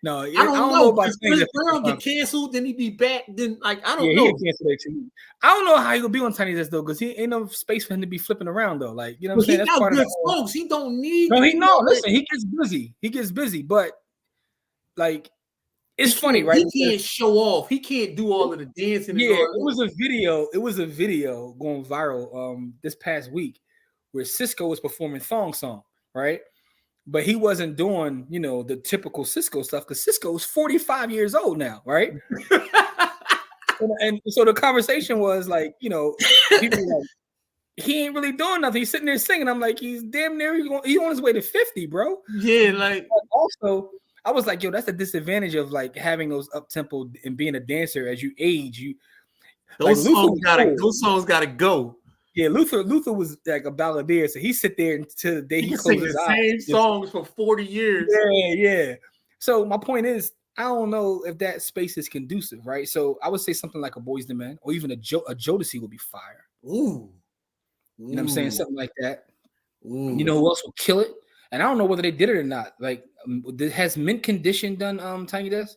No, I don't know about Chris Brown get canceled, then he be back. Then I don't know. I don't know how he'll be on Tiny Desk though, because he ain't no space for him to be flipping around though. Like you know what I'm saying? That's part of the folks. He don't need. Listen, he gets busy, but like it's funny, right? He can't show off. He can't do all of the dancing. Yeah, it was a video going viral this past week where Cisco was performing Thong Song, right? but he wasn't doing, the typical Cisco stuff because Cisco is 45 years old now, right? and so the conversation was like, people were like, he ain't really doing nothing. He's sitting there singing. I'm like, he's damn near he's on his way to 50, bro. Yeah, like also, I was like, yo, that's a disadvantage of like having those up tempo and being a dancer as you age. Those songs gotta go. Yeah, Luther was like a balladeer, so he sit there until the day he closes his eyes. Same songs for 40 years. Yeah. So my point is, I don't know if that space is conducive, right? So I would say something like a Boyz II Men or even a Jodeci would be fire. Ooh. You know what I'm saying? Something like that. Ooh. You know who else will kill it? And I don't know whether they did it or not. Like, has Mint Condition done Tiny Desk?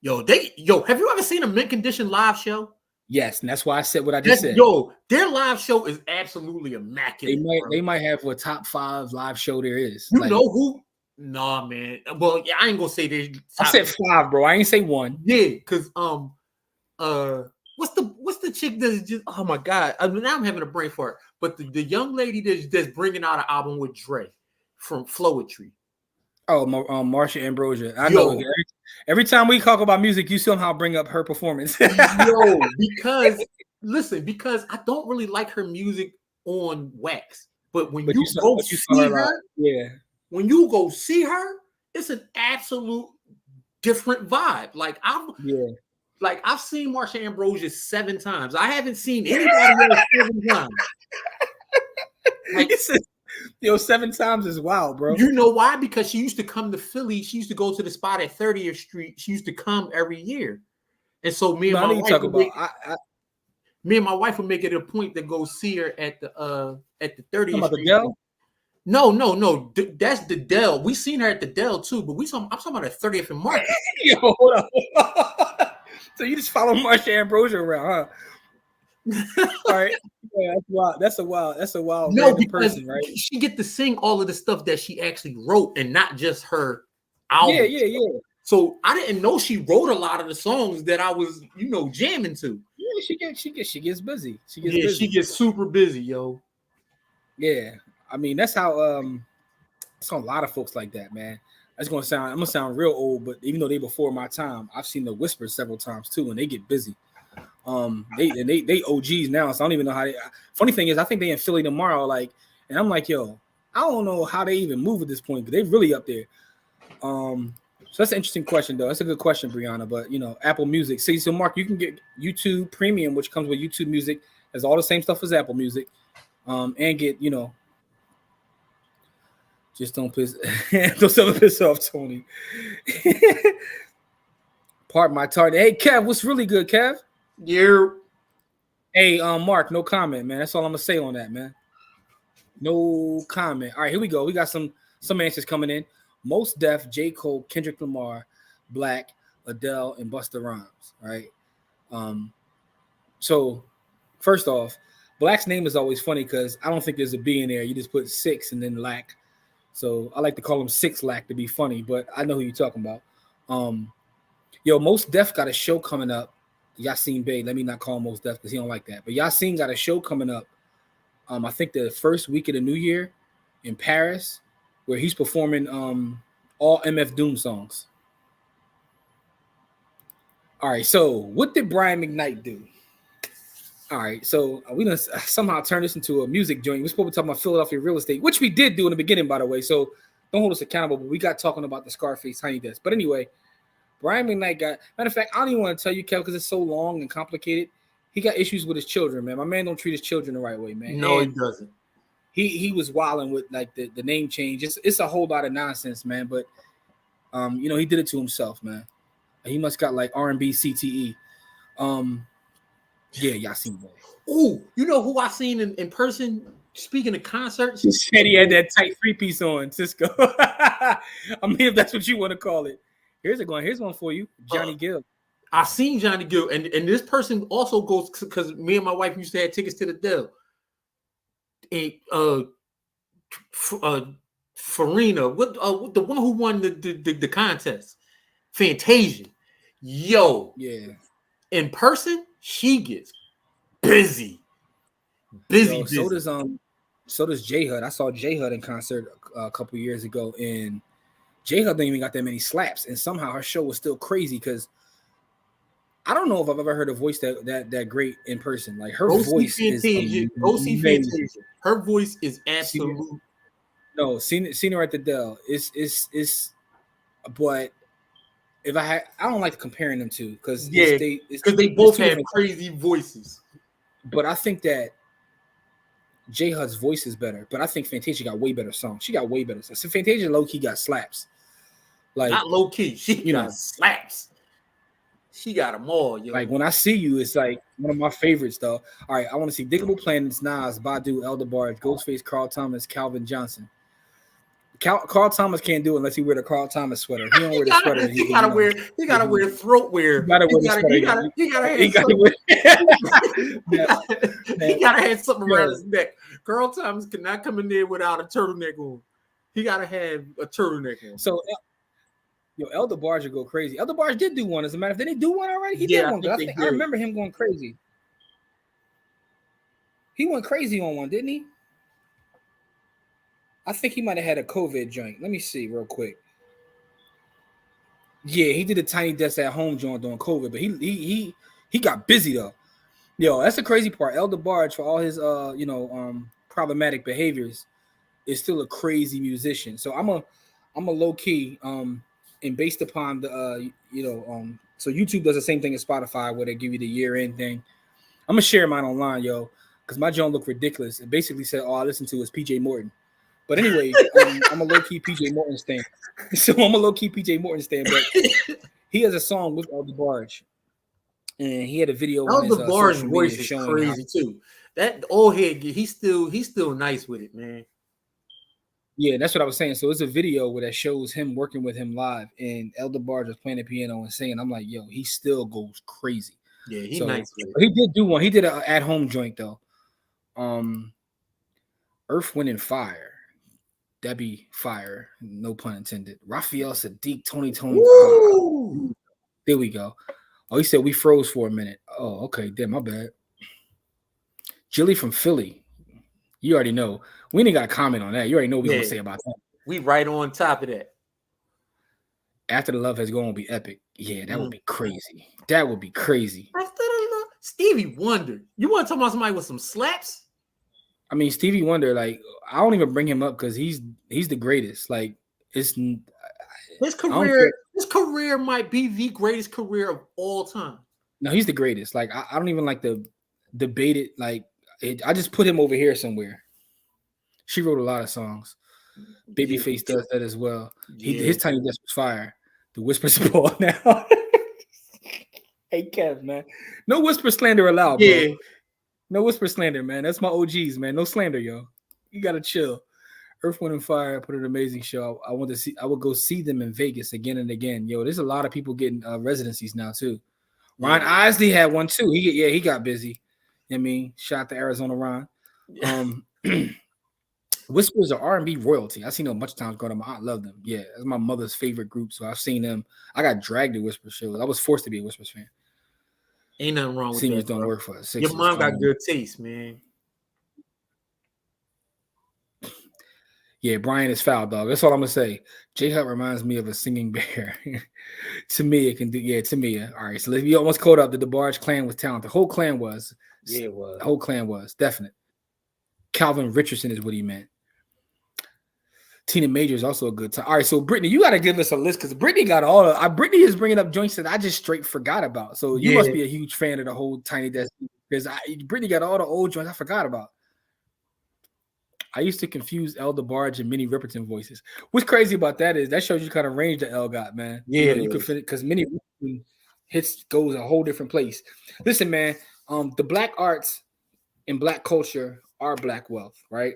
Yo, have you ever seen a Mint Condition live show? Yes, and that's why I said what I just said. Yo, their live show is absolutely immaculate. They might have a top 5 live show there is. You know who? Nah, man. Well, yeah, I ain't gonna say they. I said 5, bro. I ain't say 1. Yeah, because what's the chick that's just, oh my god, I mean, now I'm having a brain fart. But the young lady that's bringing out an album with Dre from Flowetry. Oh, Marsha Ambrosia. I know. Every time we talk about music, you somehow bring up her performance. because I don't really like her music on wax. But when you go see her, when you go see her, it's an absolute different vibe. Like I've seen Marsha Ambrosia 7 times. I haven't seen anybody else 7 times. Like, 7 times is wild, bro. You know why? Because she used to come to Philly. She used to go to the spot at 30th Street. She used to come every year. And so me and my wife would make it a point to go see her at the 30th Street. The No. That's the Dell. We seen her at the Dell too, but I'm talking about at 30th and Market. Yo, hold on. So you just follow Marsha Ambrosia around, huh? All right. Yeah, that's wild. That's a wild person, right? She get to sing all of the stuff that she actually wrote and not just her album. Yeah. So I didn't know she wrote a lot of the songs that I was, jamming to. Yeah, she gets busy. She gets super busy, yo. Yeah. I mean, that's how it's a lot of folks like that, man. I'm gonna sound real old, but even though they before my time, I've seen the Whispers several times too, and they get busy. They OGs now, so I don't even know how they. Funny thing is, I think they in Philly tomorrow, and I'm like, yo, I don't know how they even move at this point, but they really up there. So that's an interesting question, though. That's a good question, Brianna. But Apple Music. See, so Mark, you can get YouTube Premium, which comes with YouTube Music, has all the same stuff as Apple Music, and get just don't piss off Tony. Pardon my target. Hey, Kev, what's really good, Kev? Yeah. Hey, Mark, no comment, man. That's all I'm gonna say on that, man. No comment. All right, here we go. We got some answers coming in. Most Def, J. Cole, Kendrick Lamar, Black, Adele, and Busta Rhymes. All right. So first off, Black's name is always funny because I don't think there's a B in there. You just put 6 and then Lack. So I like to call him 6 Lack to be funny, but I know who you're talking about. Most Def got a show coming up. Yasin Bey, let me not call him Most Def because he don't like that. But Yasin got a show coming up. I think the first week of the new year in Paris, where he's performing all MF Doom songs. All right, so what did Brian McKnight do? All right, so we're gonna somehow turn this into a music joint. We're supposed to talk about Philadelphia real estate, which we did do in the beginning, by the way. So don't hold us accountable, but we got talking about the Scarface Tiny Desk. But anyway, Brian McKnight matter of fact, I don't even want to tell you, Kev, because it's so long and complicated. He got issues with his children, man. My man don't treat his children the right way, man. No, he doesn't. He was wilding with the name change. It's a whole lot of nonsense, man. But he did it to himself, man. He must got like R&B CTE. Yeah, y'all seen that. Ooh, you know who I seen in person? Speaking of concerts, he said he had that tight 3-piece on, Cisco. I mean, if that's what you want to call it. Here's one for you, Johnny Gill. I seen Johnny Gill, and this person also goes because me and my wife used to have tickets to the Dell. And Farina, the one who won the contest, Fantasia. Yo, yeah. In person, she gets busy. So does So does J Hud. I saw J Hud in concert a couple years ago, and J Hud didn't even got that many slaps, and somehow her show was still crazy because I don't know if I've ever heard a voice that great in person. Like her voice is amazing. Fantasia. Her voice is absolute. No, seen her at the Dell. It's but if I don't like comparing them to because they both have crazy voices. But I think that J Hud's voice is better. But I think Fantasia got way better songs. She got way better songs. So Fantasia low key got slaps. Like not low key, she got slaps. She got them all. Yo. Like When I See You, it's like one of my favorites though. All right, I want to see Diggable Planets, Nas, Badu, Elder Barge, Ghostface, Carl Thomas, Calvin Johnson. Carl Thomas can't do it unless he wear the Carl Thomas sweater. He don't wear the sweater. He gotta wear throat wear. He gotta have something around his neck. Carl Thomas cannot come in there without a turtleneck on. He gotta have a turtleneck on. So Elder Barge would go crazy. Elder Barge did do one. As a matter of fact, did he do one already? He did one. I remember him going crazy. He went crazy on one, didn't he? I think he might have had a COVID joint. Let me see real quick. Yeah, he did a Tiny Desk at Home joint during COVID, but he got busy though. Yo, that's the crazy part. Elder Barge, for all his problematic behaviors, is still a crazy musician. So I'm a low key and based upon the so YouTube does the same thing as Spotify where they give you the year end thing. I'm gonna share mine online, yo, because my joint looked ridiculous. It basically said all I listen to is PJ Morton. But anyway, I'm a low-key PJ Morton stan. So I'm a low-key PJ Morton stan, but he has a song with Elder Barge. And he had a video on his Barge voice is crazy too. That old head, he's still nice with it, man. Yeah, that's what I was saying. So it's a video where that shows him working with him live, and Elder Barge was playing the piano and singing. I'm like, yo, he still goes crazy. Yeah, he's nice with it. He did do one. He did an at-home joint though. Earth, Wind, and Fire. That'd be fire, no pun intended. Rafael, Sadique, Tony. There we go. Oh, he said we froze for a minute. Oh, okay. Damn, my bad. Jilly from Philly. You already know. We ain't got to comment on that. You already know what we're going to say about that. We right on top of that. After the Love Has Gone will be epic. Yeah, that would be crazy. That would be crazy. After the love. Stevie Wonder. You want to talk about somebody with some slaps? I mean, Stevie Wonder, like, I don't even bring him up because he's the greatest. Like, his career might be the greatest career of all time. No, he's the greatest. Like, I don't even like to debate it. Like, I just put him over here somewhere. She wrote a lot of songs. Babyface does that as well. His Tiny Desk was fire. The Whispers of Paul now. Hey, Kev, man. No whisper slander allowed, bro. Yeah. No whisper slander, man. That's my OGs, man. No slander, yo. You gotta chill. Earth, Wind, and Fire put an amazing show. I would go see them in Vegas again and again. Yo, there's a lot of people getting residencies now too. Ron Isley had one too. He got busy. I mean, shout out to Arizona Ron. Whispers are R&B royalty. I've seen them a bunch of times growing up. I love them. Yeah, that's my mother's favorite group. So I've seen them. I got dragged to Whispers shows. I was forced to be a Whispers fan. Ain't nothing wrong with Seniors that. Don't work for us. Your mom got good taste, man. Yeah, Brian is foul, dog. That's all I'm gonna say. J Hut reminds me of a singing bear. To me, it can do. Yeah, to me. All right, so we almost caught up that the Barge clan was talented. The whole clan was. Yeah, it was. The whole clan was definite. Calvin Richardson is what he meant. Tina Major is also a good time. All right, so Brittany, you got to give us a list because Brittany got all of. Brittany is bringing up joints that I just straight forgot about. So you must be a huge fan of the whole Tiny Desk because Brittany got all the old joints I forgot about. I used to confuse Elder Barge and Minnie Riperton voices. What's crazy about that is that shows you kind of range the L got, man. Yeah, you could fit it because Minnie Riperton hits goes a whole different place. Listen, man, the black arts and black culture are black wealth, right?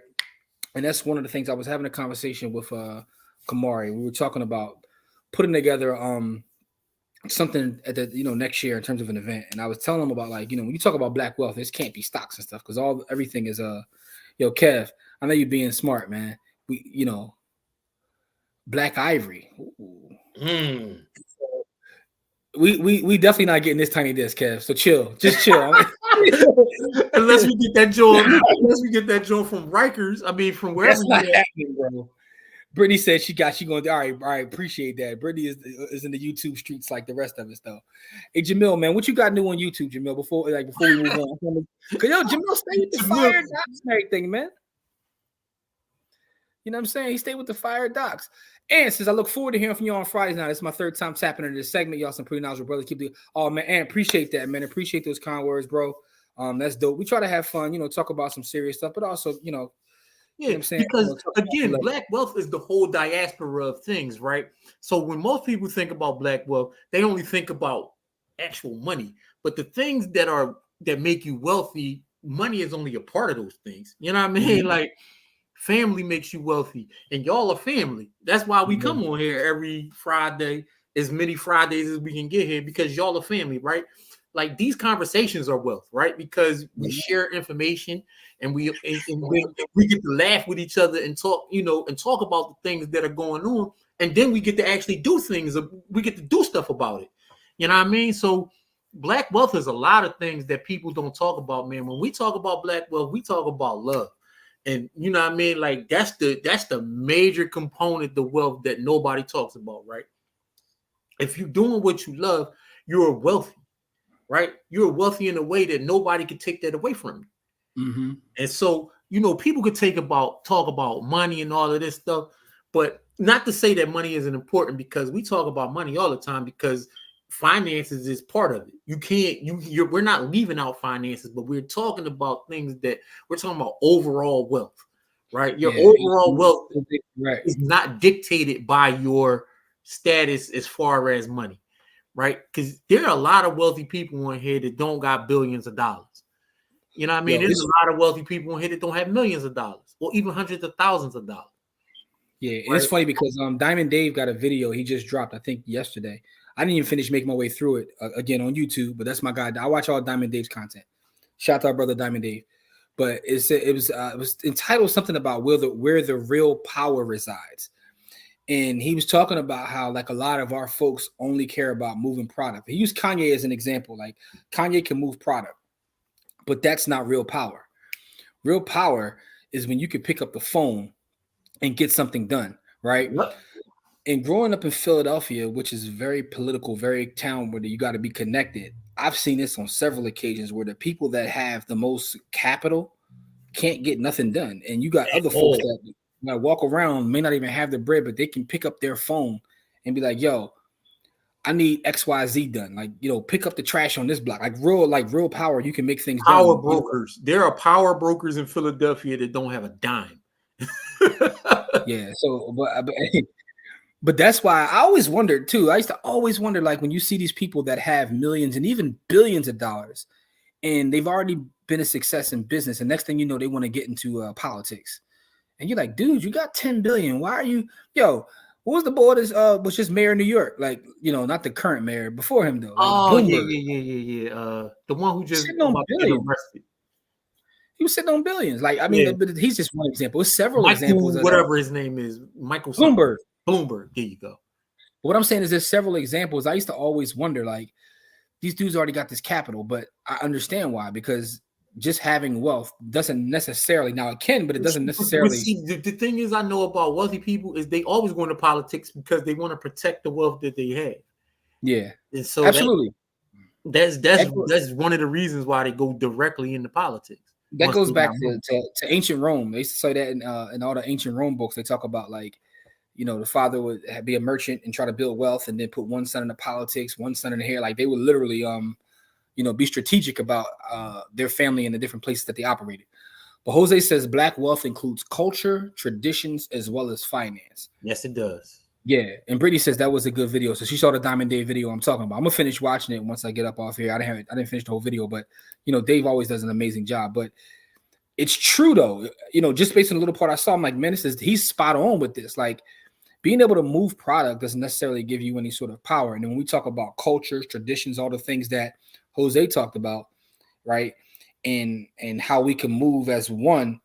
And that's one of the things I was having a conversation with Kamari. We were talking about putting together something at the next year in terms of an event. And I was telling him about when you talk about black wealth, this can't be stocks and stuff because everything is Kev, I know you're being smart, man. Black Ivory. We definitely not getting this Tiny Desk, Kev. So chill, just chill. Unless we get that joint from Rikers. I mean, from wherever. That's not happening, bro. Brittany said she going. All right, appreciate that. Brittany is in the YouTube streets like the rest of us, though. Hey, Jamil, man, what you got new on YouTube, Jamil? Before we move on, because Jamil stay with the fire docs and everything, man. You know what I'm saying? He stayed with the fire docs. And since I look forward to hearing from you on Fridays now, this is my third time tapping into this segment. Y'all some pretty knowledgeable brothers. Keep the man, and appreciate that, man. Appreciate those kind words, bro. That's dope. We try to have fun, talk about some serious stuff, but also, yeah, what I'm saying? Because again, black wealth is the whole diaspora of things, right? So when most people think about black wealth, they only think about actual money. But the things that make you wealthy, money is only a part of those things. You know what I mean? Mm-hmm. Like family makes you wealthy, and y'all are family. That's why we come on here every Friday, as many Fridays as we can get here, because y'all are family, right? Like these conversations are wealth, right? Because we share information and we get to laugh with each other and talk, and talk about the things that are going on. And then we get to actually do things. We get to do stuff about it. You know what I mean? So black wealth is a lot of things that people don't talk about, man. When we talk about black wealth, we talk about love. And you know what I mean? Like that's the major component of wealth that nobody talks about, right? If you're doing what you love, you're wealthy. Right? You're wealthy in a way that nobody can take that away from you. Mm-hmm. And so, people could talk about money and all of this stuff, but not to say that money isn't important, because we talk about money all the time, because finances is part of it. We're not leaving out finances, but we're talking about we're talking about overall wealth, right? Your overall wealth is not dictated by your status as far as money. Right? Because there are a lot of wealthy people in here that don't got billions of dollars. You know what I mean? There's a lot of wealthy people in here that don't have millions of dollars or even hundreds of thousands of dollars. Yeah, right? It's funny because Diamond Dave got a video he just dropped, I think yesterday. I didn't even finish making my way through it again on YouTube, but that's my guy. I watch all Diamond Dave's content. Shout out to our brother Diamond Dave. But it was entitled something about where the real power resides. And he was talking about how like a lot of our folks only care about moving product. He used Kanye as an example. Like Kanye can move product, but that's not real power. Real power is when you can pick up the phone and get something done, right? Yep. And growing up in Philadelphia, which is very political, very town where you got to be connected, I've seen this on several occasions where the people that have the most capital can't get nothing done. And you got other folks that walk around, may not even have the bread, but they can pick up their phone and be like, yo, I need XYZ done. Like, pick up the trash on this block. Like real power, you can make things power done. Brokers. There are power brokers in Philadelphia that don't have a dime. Yeah. So, but that's why I always wondered too. I used to always wonder, like when you see these people that have millions and even billions of dollars, and they've already been a success in business, and next thing you know, they want to get into politics. And you're like, dude, you got 10 billion. Why are you, what was the boy that was just mayor of New York? Like, not the current mayor, before him though. Like yeah. The one who just about to get arrested. He was sitting on billions. Like, I mean, but he's just one example. It's several examples. Whatever his name is, Michael Bloomberg. Bloomberg. There you go. But what I'm saying is there's several examples. I used to always wonder, like, these dudes already got this capital, but I understand why, because just having wealth doesn't necessarily, now it can, but it doesn't necessarily. See, the thing is, I know about wealthy people is they always go into politics because they want to protect the wealth that they have. Yeah, and so absolutely, that's one of the reasons why they go directly into politics. That goes back to ancient Rome. They used to say that in all the ancient Rome books. They talk about like, the father would be a merchant and try to build wealth, and then put one son into politics, one son in here. Like they would literally be strategic about their family and the different places that they operated. But Jose says black wealth includes culture, traditions, as well as finance. Yes, it does. Yeah. And Brittany says that was a good video. So she saw the Diamond Dave video I'm talking about. I'm gonna finish watching it once I get up off here. I didn't finish the whole video, but Dave always does an amazing job. But it's true though, just based on the little part I saw, I'm like, man, he's spot on with this. Like being able to move product doesn't necessarily give you any sort of power. And then when we talk about cultures, traditions, all the things that Jose talked about, right? And how we can move as one,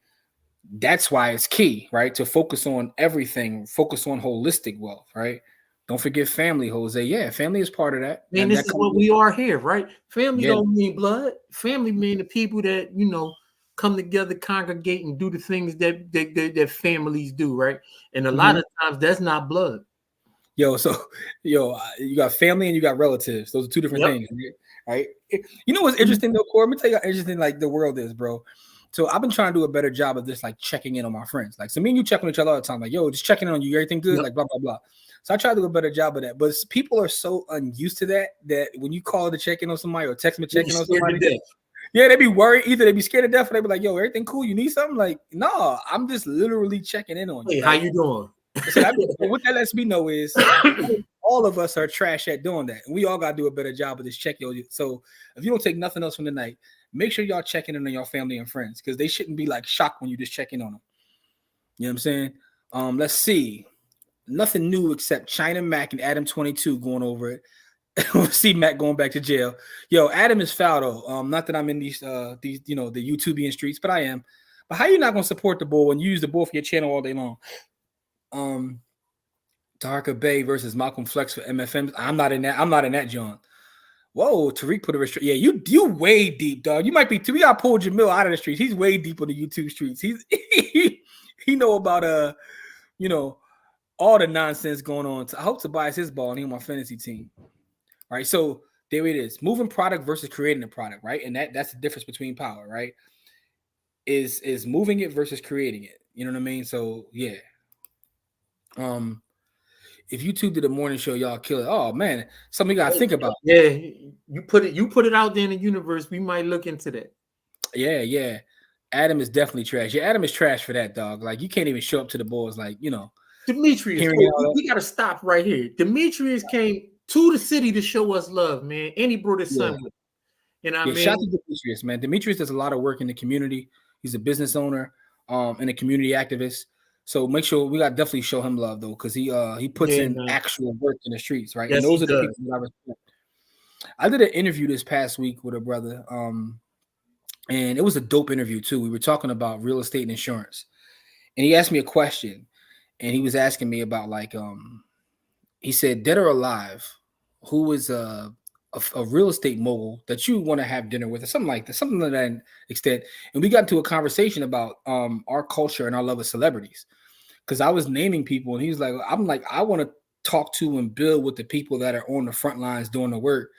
that's why it's key, right? To focus on everything, focus on holistic wealth, right? Don't forget family, Jose. Yeah, family is part of that. Man, this is what we are here, right? Family don't mean blood. Family mean the people that, come together, congregate, and do the things that families do, right? And a lot of times that's not blood. You got family and you got relatives. Those are two different things, right? You know what's interesting though, Corey? Let me tell you how interesting like the world is, bro. So I've been trying to do a better job of this, like checking in on my friends. Like, so me and you check on each other all the time, like, yo, just checking in on you, everything good, like blah blah blah. So I try to do a better job of that. But people are so unused to that when you call to check in on somebody or text me checking on somebody, yeah, they be worried. Either they be scared to death or they be like, yo, everything cool? You need something? Like, no, I'm just literally checking in on you. Hey, how you doing? So what that lets me know is all of us are trash at doing that. And we all got to do a better job of this check. So if you don't take nothing else from the night, make sure y'all checking in on your family and friends because they shouldn't be like shocked when you just check in on them. You know what I'm saying? Let's see. Nothing new except China Mac and Adam 22 going over it. We'll see Mac going back to jail. Yo, Adam is foul though. Not that I'm in these the YouTubian streets, but I am. But how you not gonna support the bull when you use the bull for your channel all day long? Tarka Bay versus Malcolm Flex for MFM. I'm not in that, John. Whoa, Tariq put a restriction. Yeah, you way deep, dog. You might be. We got pulled Jamil out of the streets. He's way deep on the YouTube streets. He know about all the nonsense going on. I hope Tobias his ball and he on my fantasy team. All right, so there it is. Moving product versus creating a product, right? And that's the difference between power, right? Is moving it versus creating it. You know what I mean? So yeah. If YouTube did a morning show, y'all kill it. Oh man, something you gotta think about. Yeah, you put it out there in the universe. We might look into that. Yeah. Adam is definitely trash. Yeah, Adam is trash for that, dog. Like you can't even show up to the boys, like Demetrius, we gotta stop right here. Demetrius came to the city to show us love, man, and he brought his son with him. You know what I mean? Shout out to Demetrius, man. Demetrius does a lot of work in the community. He's a business owner, and a community activist. So make sure we got to definitely show him love though, because he puts in actual work in the streets, right? Yes, and those are the people that I respect. I did an interview this past week with a brother, and it was a dope interview too. We were talking about real estate and insurance, and he asked me a question, and he was asking me about he said, dead or alive, who is a real estate mogul that you want to have dinner with, or something like that, something to that extent. And we got into a conversation about our culture and our love of celebrities. Because I was naming people, and he was like, I want to talk to and build with the people that are on the front lines doing the work.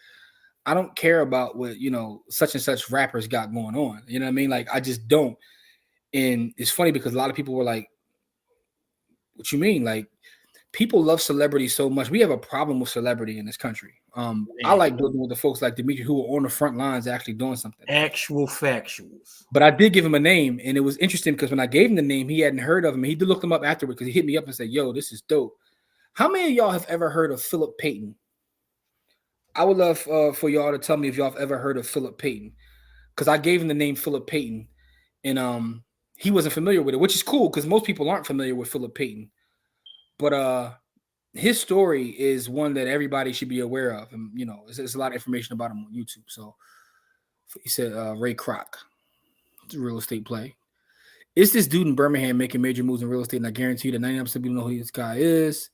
I don't care about what, such and such rappers got going on. You know what I mean? Like, I just don't. And it's funny because a lot of people were like, what you mean? Like, people love celebrity so much. We have a problem with celebrity in this country. I like building with the folks like Dimitri who are on the front lines actually doing something. Actual factuals. But I did give him a name, and it was interesting because when I gave him the name, he hadn't heard of him. He did look him up afterward because he hit me up and said, yo, this is dope. How many of y'all have ever heard of Philip Payton? I would love for y'all to tell me if y'all have ever heard of Philip Payton, because I gave him the name Philip Payton, and he wasn't familiar with it, which is cool because most people aren't familiar with Philip Payton. But his story is one that everybody should be aware of. And, there's a lot of information about him on YouTube. So he said, Ray Kroc, it's a real estate play. Is this dude in Birmingham making major moves in real estate? And I guarantee you that 99% of people know who this guy is.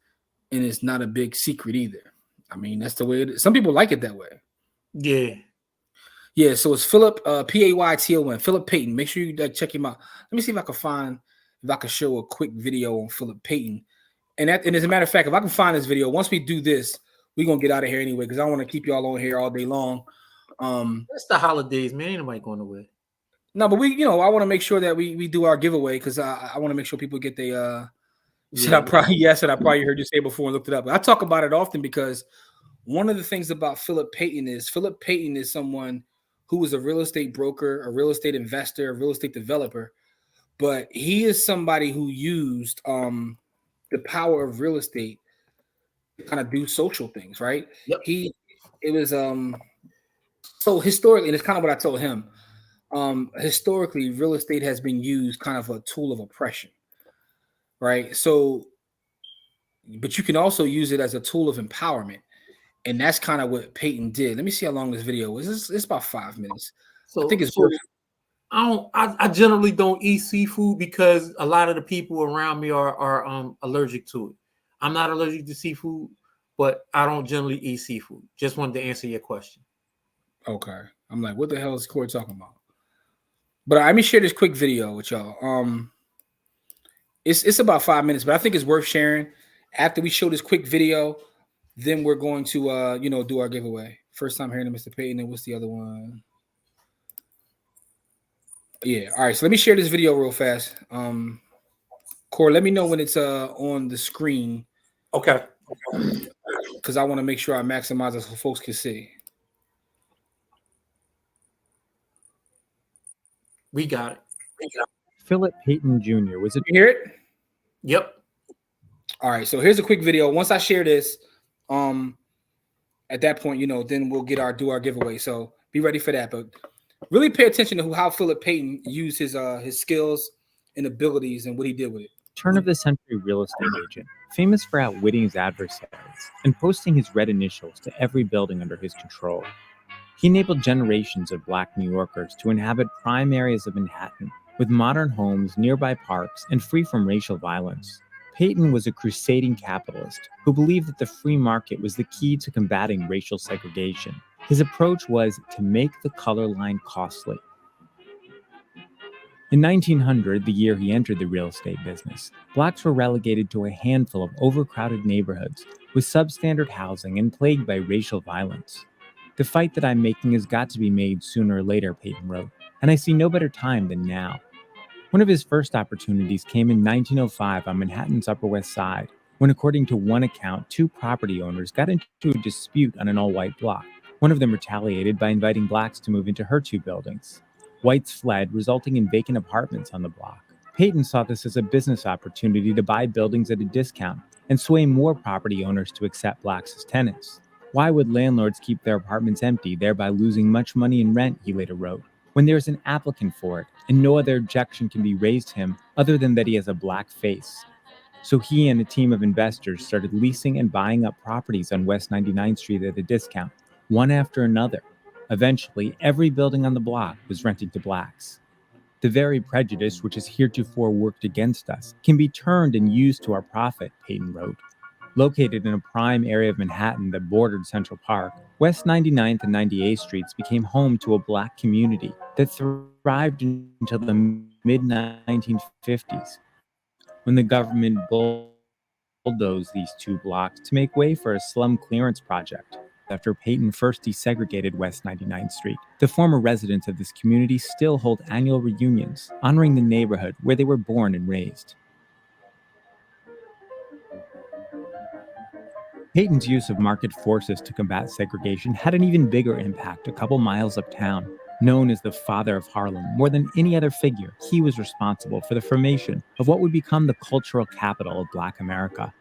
And it's not a big secret either. I mean, that's the way it is. Some people like it that way. Yeah. Yeah. So it's Philip, Payton, Philip Payton. Make sure you check him out. Let me see if I can show a quick video on Philip Payton. And as a matter of fact, if I can find this video, once we do this, we're going to get out of here anyway, because I want to keep y'all on here all day long. It's the holidays, man. Ain't nobody going away. No, but I want to make sure that we do our giveaway, because I want to make sure people get I probably heard you say before and looked it up. But I talk about it often because one of the things about Philip Payton is someone who is a real estate broker, a real estate investor, a real estate developer. But he is somebody who used the power of real estate to kind of do social things, right? Yep. So historically, and it's kind of what I told him, historically, real estate has been used kind of a tool of oppression, right? So, but you can also use it as a tool of empowerment. And that's kind of what Payton did. Let me see how long this video was. It's about 5 minutes. So I think it's good. I generally don't eat seafood because a lot of the people around me are allergic to it. I'm not allergic to seafood. but I don't generally eat seafood. Just wanted to answer your question. Okay. I'm like, what the hell is Corey talking about? But let me share this quick video with y'all. It's about 5 minutes, but I think it's worth sharing. After we show this quick video, then we're going to do our giveaway. First time hearing of Mr. Payton, and what's the other one? Yeah. All right. So let me share this video real fast. Corey, let me know when it's on the screen. Okay. Because I want to make sure I maximize it so folks can see. We got it. Philip Payton Jr. was a. You hear it? Yep. All right. So here's a quick video. Once I share this, at that point, then we'll get our giveaway. So be ready for that. But really pay attention to how Philip Payton used his skills and abilities and what he did with it. Turn of the century real estate agent, famous for outwitting his adversaries and posting his red initials to every building under his control. He enabled generations of Black New Yorkers to inhabit prime areas of Manhattan with modern homes, nearby parks, and free from racial violence. Payton was a crusading capitalist who believed that the free market was the key to combating racial segregation. His approach was to make the color line costly. In 1900, the year he entered the real estate business, Blacks were relegated to a handful of overcrowded neighborhoods with substandard housing and plagued by racial violence. The fight that I'm making has got to be made sooner or later, Payton wrote, and I see no better time than now. One of his first opportunities came in 1905 on Manhattan's Upper West Side, when, according to one account, two property owners got into a dispute on an all-white block. One of them retaliated by inviting Blacks to move into her two buildings. Whites fled, resulting in vacant apartments on the block. Payton saw this as a business opportunity to buy buildings at a discount and sway more property owners to accept Blacks as tenants. Why would landlords keep their apartments empty, thereby losing much money in rent, he later wrote, when there is an applicant for it and no other objection can be raised to him other than that he has a black face? So he and a team of investors started leasing and buying up properties on West 99th Street at a discount, one after another. Eventually, every building on the block was rented to Blacks. The very prejudice which has heretofore worked against us can be turned and used to our profit, Payton wrote. Located in a prime area of Manhattan that bordered Central Park, West 99th and 98th Streets became home to a Black community that thrived until the mid-1950s, when the government bulldozed these two blocks to make way for a slum clearance project. After Payton first desegregated West 99th Street, the former residents of this community still hold annual reunions, honoring the neighborhood where they were born and raised. Payton's use of market forces to combat segregation had an even bigger impact a couple miles uptown. Known as the father of Harlem, more than any other figure, he was responsible for the formation of what would become the cultural capital of Black America.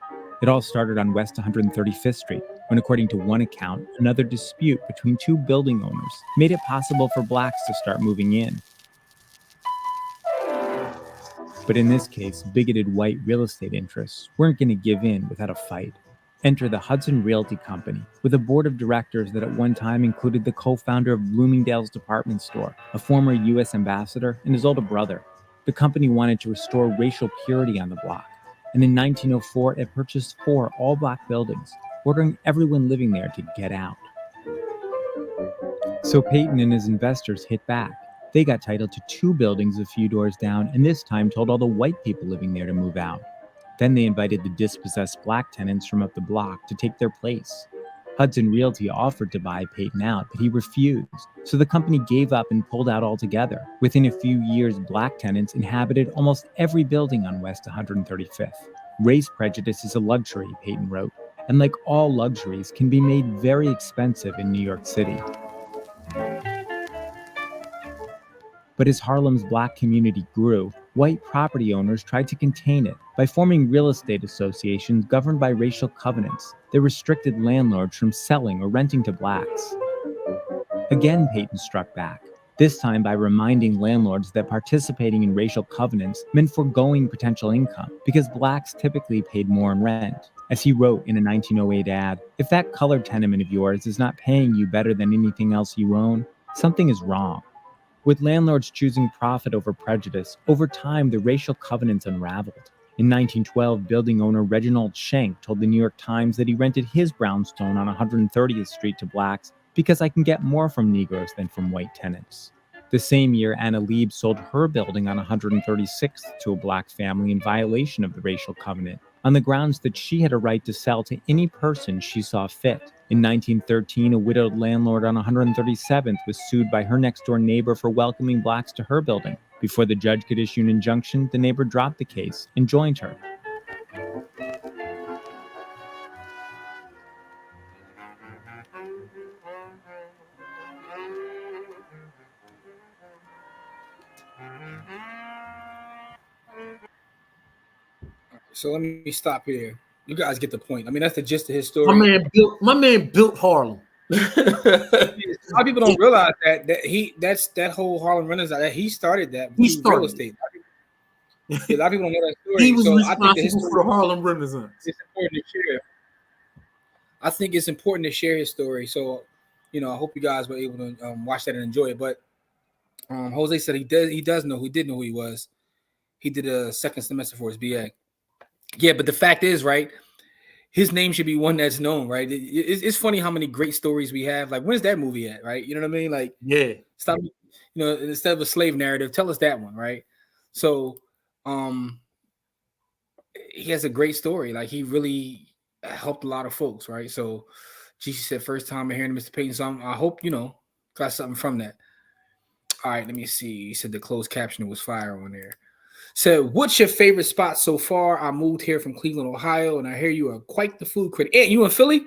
It all started on West 135th Street, when, according to one account, another dispute between two building owners made it possible for Blacks to start moving in. But in this case, bigoted white real estate interests weren't going to give in without a fight. Enter the Hudson Realty Company, with a board of directors that at one time included the co-founder of Bloomingdale's department store, a former U.S. ambassador, and his older brother. The company wanted to restore racial purity on the block, and in 1904 it purchased 4 all-Black buildings, ordering everyone living there to get out. So Payton and his investors hit back. They got title to 2 buildings a few doors down, and this time told all the white people living there to move out. Then they invited the dispossessed Black tenants from up the block to take their place. Hudson Realty offered to buy Payton out, but he refused, so the company gave up and pulled out altogether. Within a few years, Black tenants inhabited almost every building on West 135th. Race prejudice is a luxury, Payton wrote, and like all luxuries, can be made very expensive in New York City. But as Harlem's Black community grew, white property owners tried to contain it by forming real estate associations governed by racial covenants that restricted landlords from selling or renting to Blacks. Again, Payton struck back, this time by reminding landlords that participating in racial covenants meant foregoing potential income because Blacks typically paid more in rent. As he wrote in a 1908 ad, "If that colored tenement of yours is not paying you better than anything else you own, something is wrong." With landlords choosing profit over prejudice, over time the racial covenants unraveled. In 1912, building owner Reginald Schenck told the New York Times that he rented his brownstone on 130th Street to blacks because I can get more from Negroes than from white tenants. The same year, Anna Lieb sold her building on 136th to a black family in violation of the racial covenant, on the grounds that she had a right to sell to any person she saw fit. In 1913, a widowed landlord on 137th was sued by her next-door neighbor for welcoming blacks to her building. Before the judge could issue an injunction, the neighbor dropped the case and joined her. So let me stop here. You guys get the point. I mean, that's the gist of his story. My man built Harlem. A lot of people don't realize that whole Harlem Renaissance that he started that. He started real estate. A lot of people don't know that story. He was responsible for the Harlem Renaissance. It's important to share. I think it's important to share his story. So, I hope you guys were able to watch that and enjoy it. But Jose said he did know who he was. He did a second semester for his BA. Yeah, but the fact is, right, his name should be one that's known, right? It's funny how many great stories we have. Like, where's that movie at, right? You know what I mean? Like, yeah, stop. Instead of a slave narrative, tell us that one, right? So, he has a great story. Like, he really helped a lot of folks, right? So, GC said, first time I'm hearing Mr. Payton song. I hope got something from that. All right, let me see. He said the closed caption was fire on there. So, what's your favorite spot so far? I moved here from Cleveland, Ohio, and I hear you are quite the food critic. Hey, you in Philly?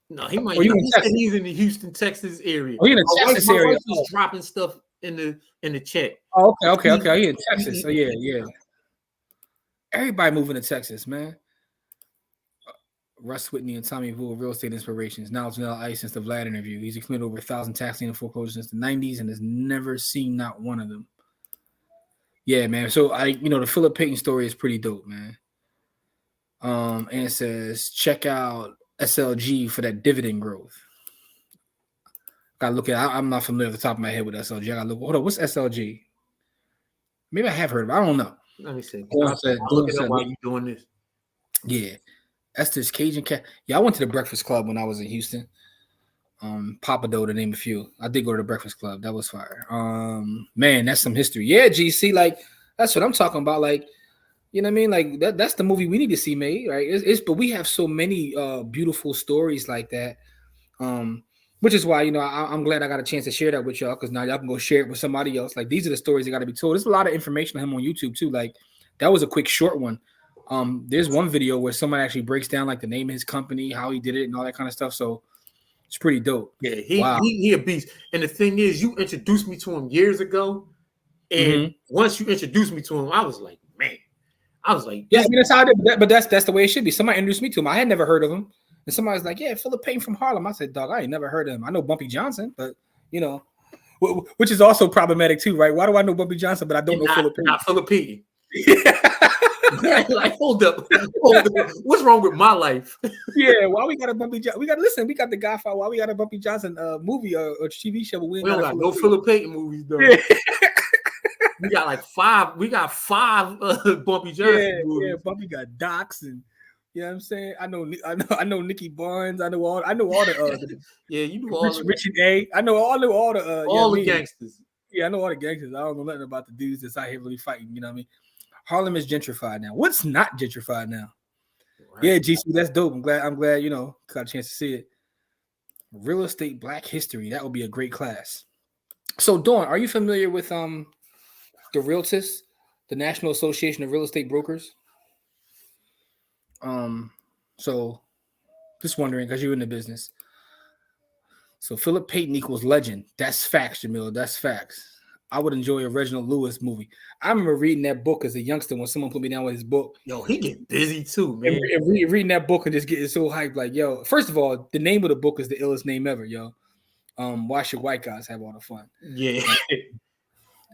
No, he might. He's in the Houston, Texas area. Oh, in the Texas area. He's dropping stuff in the chat. Oh, okay. He in Texas. So yeah. Everybody moving to Texas, man. Russ Whitney and Tommy Bull, real estate inspirations. Now it's Vanilla Ice since the Vlad interview. He's accumulated over 1,000 tax lien and foreclosures since the 90s and has never seen not one of them. Yeah, man. So the Philip Payton story is pretty dope, man. And it says check out SLG for that dividend growth. Gotta look at. I'm not familiar off the top of my head with SLG. I gotta look. Hold on, what's SLG? Maybe I have heard of it. I don't know. Let me see. Look it up while you're doing this. Yeah, Esther's Cajun Cat. Yeah, I went to the Breakfast Club when I was in Houston. Papa Dough to name a few. I did go to the Breakfast Club. That was fire. Man, that's some history. Yeah, GC, like that's what I'm talking about. Like, you know what I mean? Like that's the movie we need to see made, right? But we have so many beautiful stories like that. Which is why, I'm glad I got a chance to share that with y'all, because now y'all can go share it with somebody else. Like, these are the stories that got to be told. There's a lot of information on him on YouTube too. Like, that was a quick short one. There's one video where someone actually breaks down like the name of his company, how he did it, and all that kind of stuff. So it's pretty dope. Yeah, he a beast. And the thing is, you introduced me to him years ago, and once you introduced me to him, I was like, man, yeah. I mean, that's how I did. But that's the way it should be. Somebody introduced me to him. I had never heard of him, and somebody's like, yeah, Philip Payton from Harlem. I said, dog, I ain't never heard of him. I know Bumpy Johnson, but which is also problematic too, right? Why do I know Bumpy Johnson, but I don't know Philip Payton? Not Philip Payton. Like, hold up. What's wrong with my life? Yeah, why we got a Bumpy Johnson? We got the Godfather. Why we got a Bumpy Johnson movie or TV show? But we don't got no Philip Payton movies though. Yeah. We got like five. We got five Bumpy Johnson movies. Yeah, Bumpy got Docs, and you know what I'm saying. I know Nicky Barnes. I know all the yeah, you know all Richard A. I know all the gangsters. Yeah, I know all the gangsters. I don't know nothing about the dudes that's out here really fighting. You know what I mean? Harlem is gentrified now. What's not gentrified now? Right. Yeah, GC, that's dope. I'm glad got a chance to see it. Real estate Black history. That would be a great class. So, Dawn, are you familiar with the Realtors, the National Association of Real Estate Brokers? So just wondering, because you're in the business. So Philip Payton equals legend. That's facts, Jamil. That's facts. I would enjoy a Reginald Lewis movie. I remember reading that book as a youngster when someone put me down with his book. Yo, he get busy too, man. And reading that book and just getting so hyped. Like, yo, first of all, the name of the book is the illest name ever, yo. Why should white guys have all the fun? Yeah.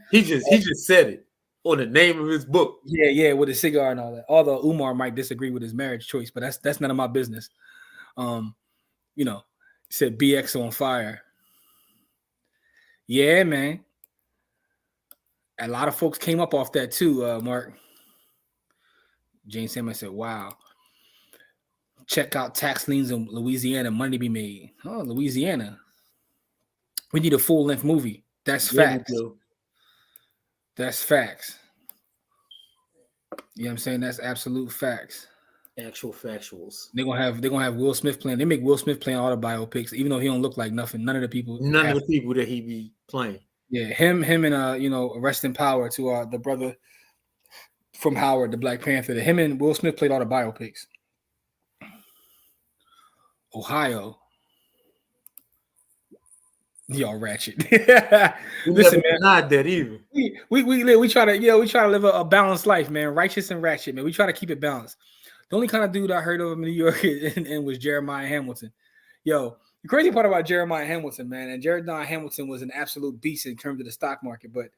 he just said it on the name of his book. Yeah, with a cigar and all that. Although Umar might disagree with his marriage choice, but that's none of my business. He said BX on fire. Yeah, man. A lot of folks came up off that too, Mark. Jane Salmon said, "Wow, check out tax liens in Louisiana, money to be made." Oh, Louisiana. We need a full-length movie. That's facts. That's facts. You know what I'm saying? That's absolute facts. Actual factuals. They're gonna have Will Smith playing. They make Will Smith playing all the biopics, even though he don't look like nothing. None of the people that he be playing. Yeah, him and rest in power to the brother from Howard, the Black Panther. Him and Will Smith played all the biopics. Ohio. Y'all ratchet. Listen, man. Not that either. We try to live a balanced life, man. Righteous and ratchet, man. We try to keep it balanced. The only kind of dude I heard of in New York and was Jeremiah Hamilton. Yo, the crazy part about Jeremiah Hamilton, man, and Jeremiah Hamilton was an absolute beast in terms of the stock market. But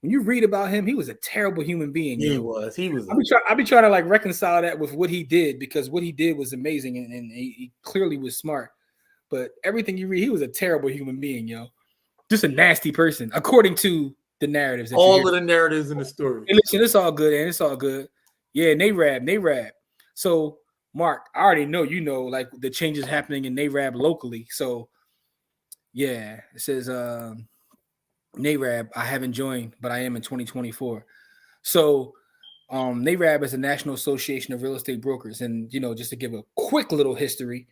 when you read about him, he was a terrible human being. He was. I be trying to like reconcile that with what he did, because what he did was amazing and he clearly was smart. But everything you read, he was a terrible human being, yo. Just a nasty person, according to the narratives. All of the narratives in the story. Hey, listen, it's all good, and it's all good. Yeah, NARAB. So, Mark, I already know like the changes happening in NARAB locally. So, yeah, it says NARAB, I haven't joined, but I am in 2024. So, NARAB is the National Association of Real Estate Brokers. And, just to give a quick little history,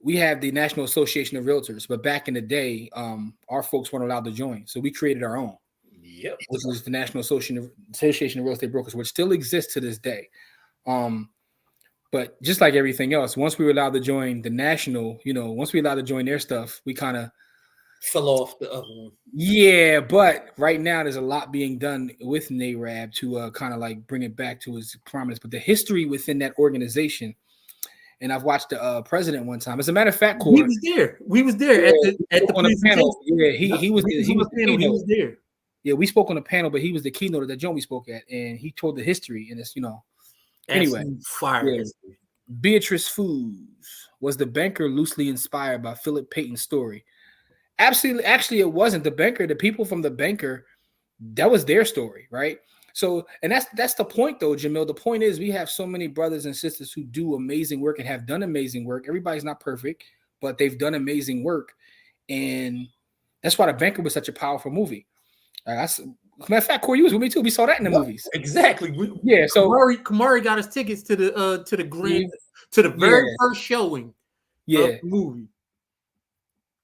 we have the National Association of Realtors, but back in the day, our folks weren't allowed to join. So we created our own. Yep. Which was the National Association of Real Estate Brokers, which still exists to this day. But just like everything else, once we were allowed to join the national, once we allowed to join their stuff, we kind of fell off the other one. Yeah, but right now there's a lot being done with NARAB to kind of like bring it back to its prominence. But the history within that organization, and I've watched the president one time. As a matter of fact, we was there. We was there at the panel. Yeah, he was there. Yeah, we spoke on the panel, but he was the keynote of that joint we spoke at, and he told the history. And it's anyway, fire. Beatrice Foods was the banker loosely inspired by Philip Payton's story. Absolutely, actually, it wasn't the banker. The people from the banker, that was their story, right? So, and that's the point, though, Jamil. The point is, we have so many brothers and sisters who do amazing work and have done amazing work. Everybody's not perfect, but they've done amazing work, and that's why The Banker was such a powerful movie. Matter of fact, Corey, you was with me too. We saw that in the movies. Exactly. So Kamari got his tickets to the very first showing of the movie.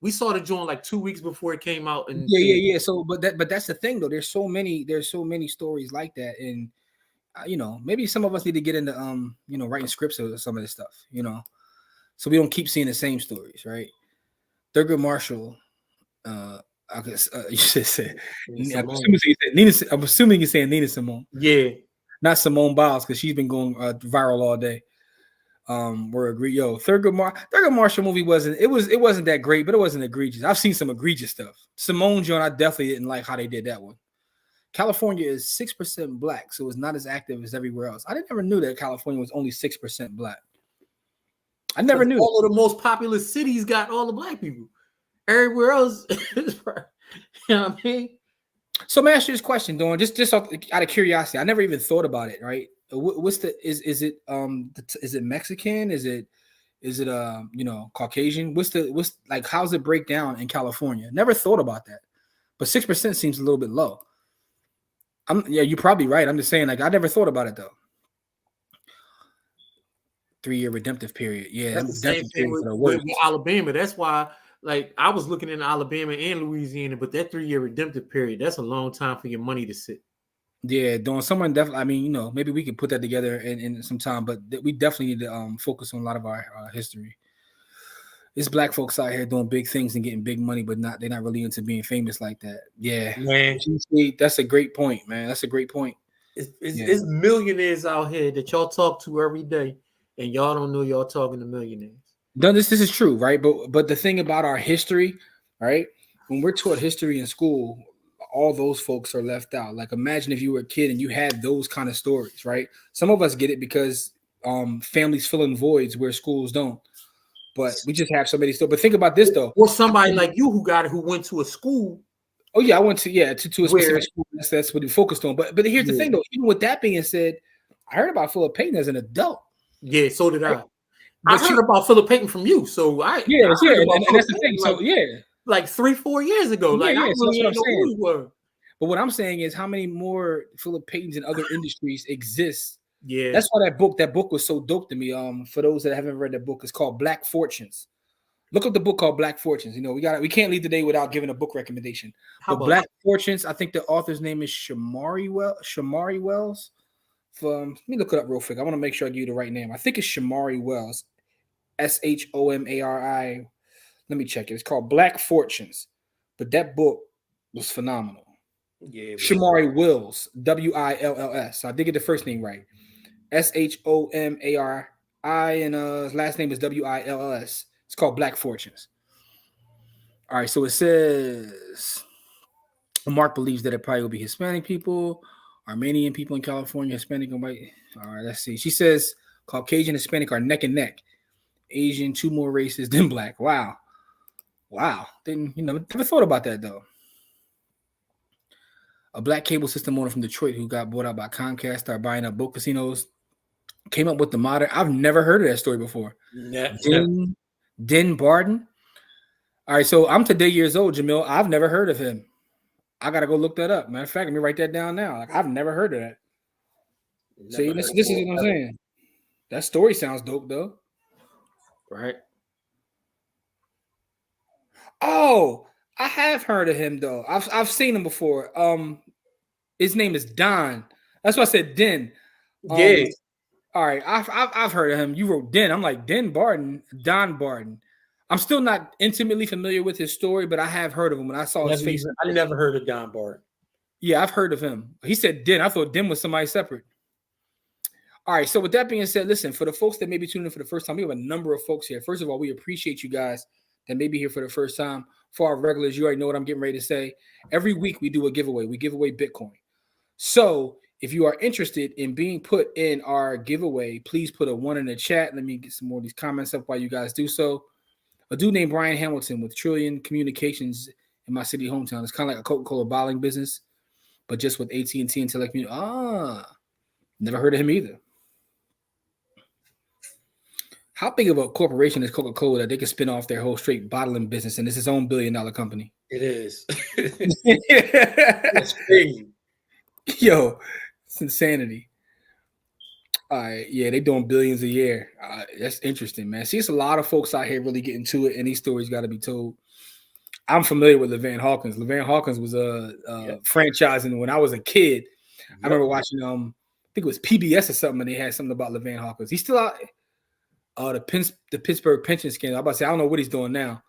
We saw the joint like 2 weeks before it came out. And So, but that's the thing though. There's so many stories like that, and maybe some of us need to get into writing scripts of some of this stuff, so we don't keep seeing the same stories, right? Thurgood Marshall. You should say. I'm assuming you're saying Nina Simone. Yeah, not Simone Biles, because she's been going viral all day. We're agreed. Thurgood Marshall movie wasn't that great, but it wasn't egregious. I've seen some egregious stuff. Simone John, I definitely didn't like how they did that one. California is 6% black, so it's not as active as everywhere else. I never knew that California was only 6% black. I never knew. All of the most populous cities got all the black people. Everywhere else, you know what I mean? So, let me ask you this question, Dawn. Just out of curiosity, I never even thought about it. Right? What's is it Mexican? Is it Caucasian? What's like? How's it break down in California? Never thought about that, but 6% seems a little bit low. You're probably right. I'm just saying, like, I never thought about it though. 3-year redemptive period. Yeah, that's the same thing with Alabama. That's why. Like, I was looking in Alabama and Louisiana, but that 3-year redemptive period, that's a long time for your money to sit. Yeah, doing someone definitely. I mean, maybe we could put that together in some time, but we definitely need to focus on a lot of our history. It's black folks out here doing big things and getting big money, but they're not really into being famous like that. Yeah, man, that's a great point, man. That's a great point. It's millionaires out here that y'all talk to every day, and y'all don't know y'all talking to millionaires. No, this is true, right? But the thing about our history, right? When we're taught history in school, all those folks are left out. Like, imagine if you were a kid and you had those kind of stories, right? Some of us get it because families fill in voids where schools don't. But we just have so many stories. But think about this though. Or somebody like you who went to a school. Oh yeah, I went to a specific school. That's what we focused on. But here's the thing though. Even with that being said, I heard about Philip Payton as an adult. Yeah, so did I. But I heard about Philip Payton from you, so I and that's the thing. Like, so yeah, like 3-4 years ago. Like I really didn't know who he was. But what I'm saying is, how many more Philip Paytons in other industries exist? Yeah, that's why that book was so dope to me. For those that haven't read that book, it's called Black Fortunes. Look up the book called Black Fortunes. You know, we can't leave the day without giving a book recommendation. But Black Fortunes, I think the author's name is Shamari Wells. Let me look it up real quick. I want to make sure I give you the right name. I think it's Shamari Wells, Shomari. Let me check it. It's called Black Fortunes, but that book was phenomenal. Yeah, Shamari Wills, Wills. So I did get the first name right. Shomari, and his last name is Wills. It's called Black Fortunes. All right, so it says Mark believes that it probably will be Hispanic people, Armenian people in California, Hispanic and white. All right, let's see. She says Caucasian and Hispanic are neck and neck. Asian, 2 more races than Black. Wow. Didn't never thought about that though. A Black cable system owner from Detroit who got bought out by Comcast started buying up boat casinos. Came up with the modern. I've never heard of that story before. Den Barden. All right, so I'm today years old, Jamil. I've never heard of him. I gotta go look that up. Matter of fact, let me write that down now. Like I've never heard of that. See, this is what I'm saying. That story sounds dope though. Right. Oh, I have heard of him though. I've seen him before. His name is Don. That's why I said Den. Yeah. All right, I've heard of him. You wrote Den. I'm like Don Barden. I'm still not intimately familiar with his story, but I have heard of him when I saw his face. I never heard of Don Barden. Yeah, I've heard of him. He said Den. I thought Den was somebody separate. All right, so with that being said, listen, for the folks that may be tuning in for the first time, we have a number of folks here. First of all, we appreciate you guys that may be here for the first time. For our regulars, you already know what I'm getting ready to say. Every week we do a giveaway. We give away Bitcoin. So if you are interested in being put in our giveaway, please put a 1 in the chat. Let me get some more of these comments up while you guys do so. A dude named Brian Hamilton with Trillion Communications in my city hometown. It's kind of like a Coca-Cola bottling business, but just with AT&T and telecommunications. Never heard of him either. How big of a corporation is Coca-Cola that they can spin off their whole straight bottling business and it's its own billion-dollar company? It is. That's crazy. Yo, it's insanity. All right, yeah, they're doing billions a year. That's interesting, man. See, it's a lot of folks out here really getting to it, and these stories got to be told. I'm familiar with LaVan Hawkins. LaVan Hawkins was franchising when I was a kid. Yep. I remember watching, I think it was PBS or something, and they had something about LaVan Hawkins. He's still out. The Pittsburgh pension scandal. I'm about to say, I don't know what he's doing now.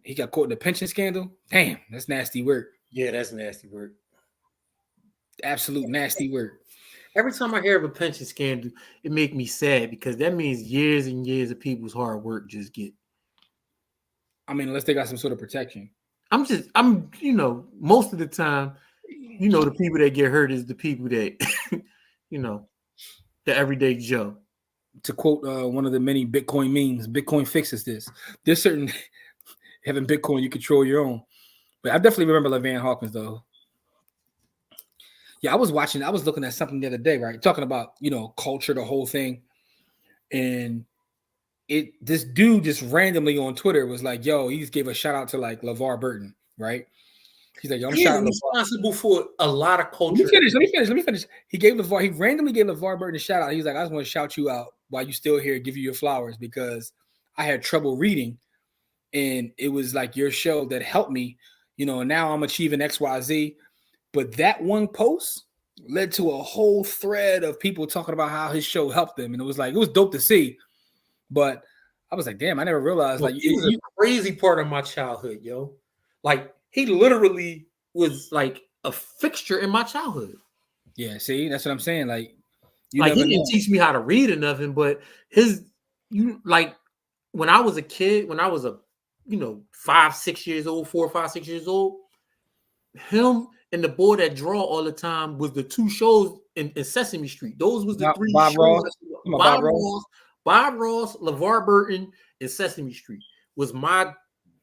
He got caught in the pension scandal. Damn, that's nasty work. Yeah, that's nasty work. Absolute nasty work. Every time I hear of a pension scandal, it makes me sad because that means years and years of people's hard work just get. I mean, unless they got some sort of protection. I'm most of the time, the people that get hurt is the people that, the everyday Joe. To quote one of the many Bitcoin memes, Bitcoin fixes this. There's certain having Bitcoin, you control your own. But I definitely remember LaVan Hawkins though. Yeah, I was looking at something the other day, right? Talking about, culture, the whole thing. And this dude just randomly on Twitter was like, yo, he just gave a shout out to like LeVar Burton, right? He's like, yo, I'm responsible for a lot of culture. Let me finish. He randomly gave LeVar Burton a shout out. He's like, I just want to shout you out while you're still here, give you your flowers because I had trouble reading. And it was like your show that helped me, and now I'm achieving XYZ. But that one post led to a whole thread of people talking about how his show helped them. And it was dope to see. But I was like, damn, I never realized. Well, he was a crazy part of my childhood, yo. Like, he literally was like a fixture in my childhood. Yeah, see, that's what I'm saying. Like, he didn't teach me how to read or nothing, but when I was a kid, when I was 5, 6 years old, 4, 5, 6 years old, him and the boy that draw all the time was the 2 shows in Sesame Street. Those was the 3 shows. Bob Ross, LeVar Burton, and Sesame Street was my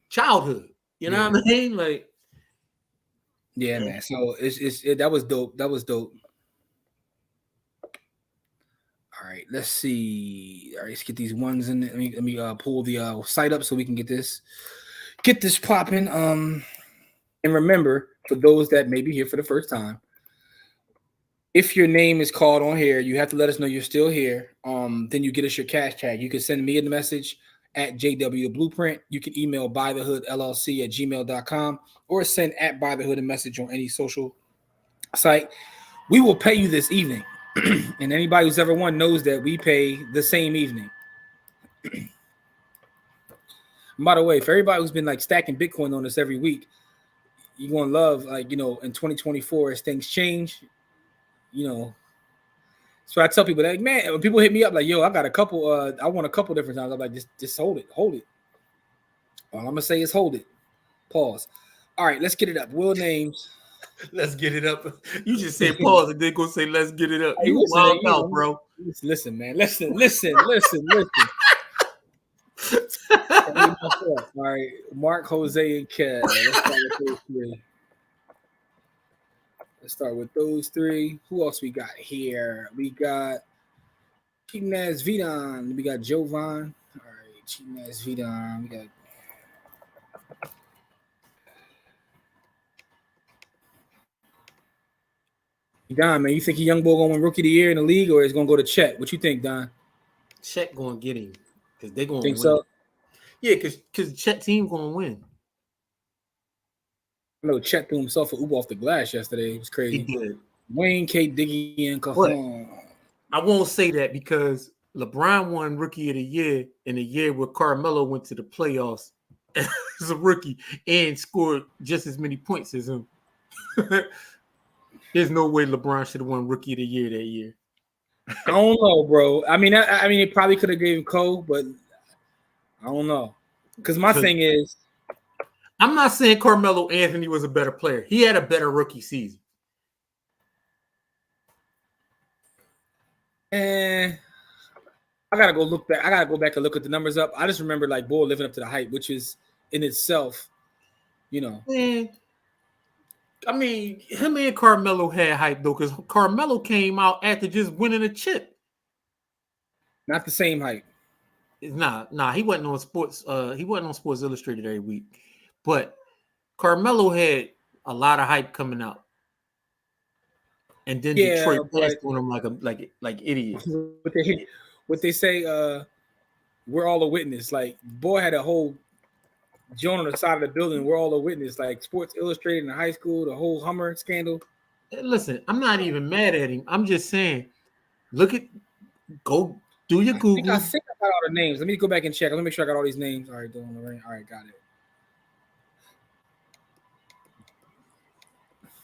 childhood. You know what I mean? Like, yeah, man. So that was dope. That was dope. All right, let's see. All right, let's get these ones in. Let me pull the site up so we can get this popping. And remember, for those that may be here for the first time, if your name is called on here, you have to let us know you're still here. Then you get us your cash tag. You can send me a message at JW Blueprint. You can email bythehoodllc@gmail.com or send at bythehood a message on any social site. We will pay you this evening. And anybody who's ever won knows that we pay the same evening. By the way, for everybody who's been like stacking Bitcoin on us every week, you're going to love, like, in 2024, as things change, So I tell people, like, man, when people hit me up like, yo, I got a couple, I want a couple different times. I'm like, just hold it. All I'm going to say is hold it. Pause. All right, let's get it up. Will names. Let's get it up. You just say pause and then go say, let's get it up. Hey, you wild out, bro. Listen, man. Listen. All right, Mark, Jose, and Kev. Let's start with those three. Who else we got here? We got Cheatinaz Vidon. We got Jovan. All right, Cheatinaz Vidon. We got Don, man. You think Young Boy gonna win Rookie of the Year in the league, or is gonna go to Chet? What you think, Don? Chet gonna get him because they're gonna think win. so? Yeah, because Chet team gonna win. I know Chet threw himself a oop off the glass yesterday. It was crazy. He did. Wayne, K, Diggy, and Cajon. I won't say that because LeBron won Rookie of the Year in a year where Carmelo went to the playoffs as a rookie and scored just as many points as him. There's no way LeBron should have won Rookie of the Year that year. I don't know, bro. I mean, it probably could have gave him Cole, but I don't know. Because my thing is, I'm not saying Carmelo Anthony was a better player. He had a better rookie season. I gotta go look back. I gotta go back and look at the numbers up. I just remember like Bull living up to the hype, which is in itself, Man, I mean, him and Carmelo had hype though, because Carmelo came out after just winning a chip. Not the same hype. Nah, he wasn't on sports. He wasn't on Sports Illustrated every week, but Carmelo had a lot of hype coming out, and then Detroit passed on him like idiots. What they say, we're all a witness. Like, boy had a whole joint on the side of the building. We're all a witness. Like Sports Illustrated in high school, the whole Hummer scandal. Listen, I'm not even mad at him. I'm just saying, go do your Google. I think I got all the names. Let me go back and check. Let me make sure I got all these names. All right, doing the ring. All right, got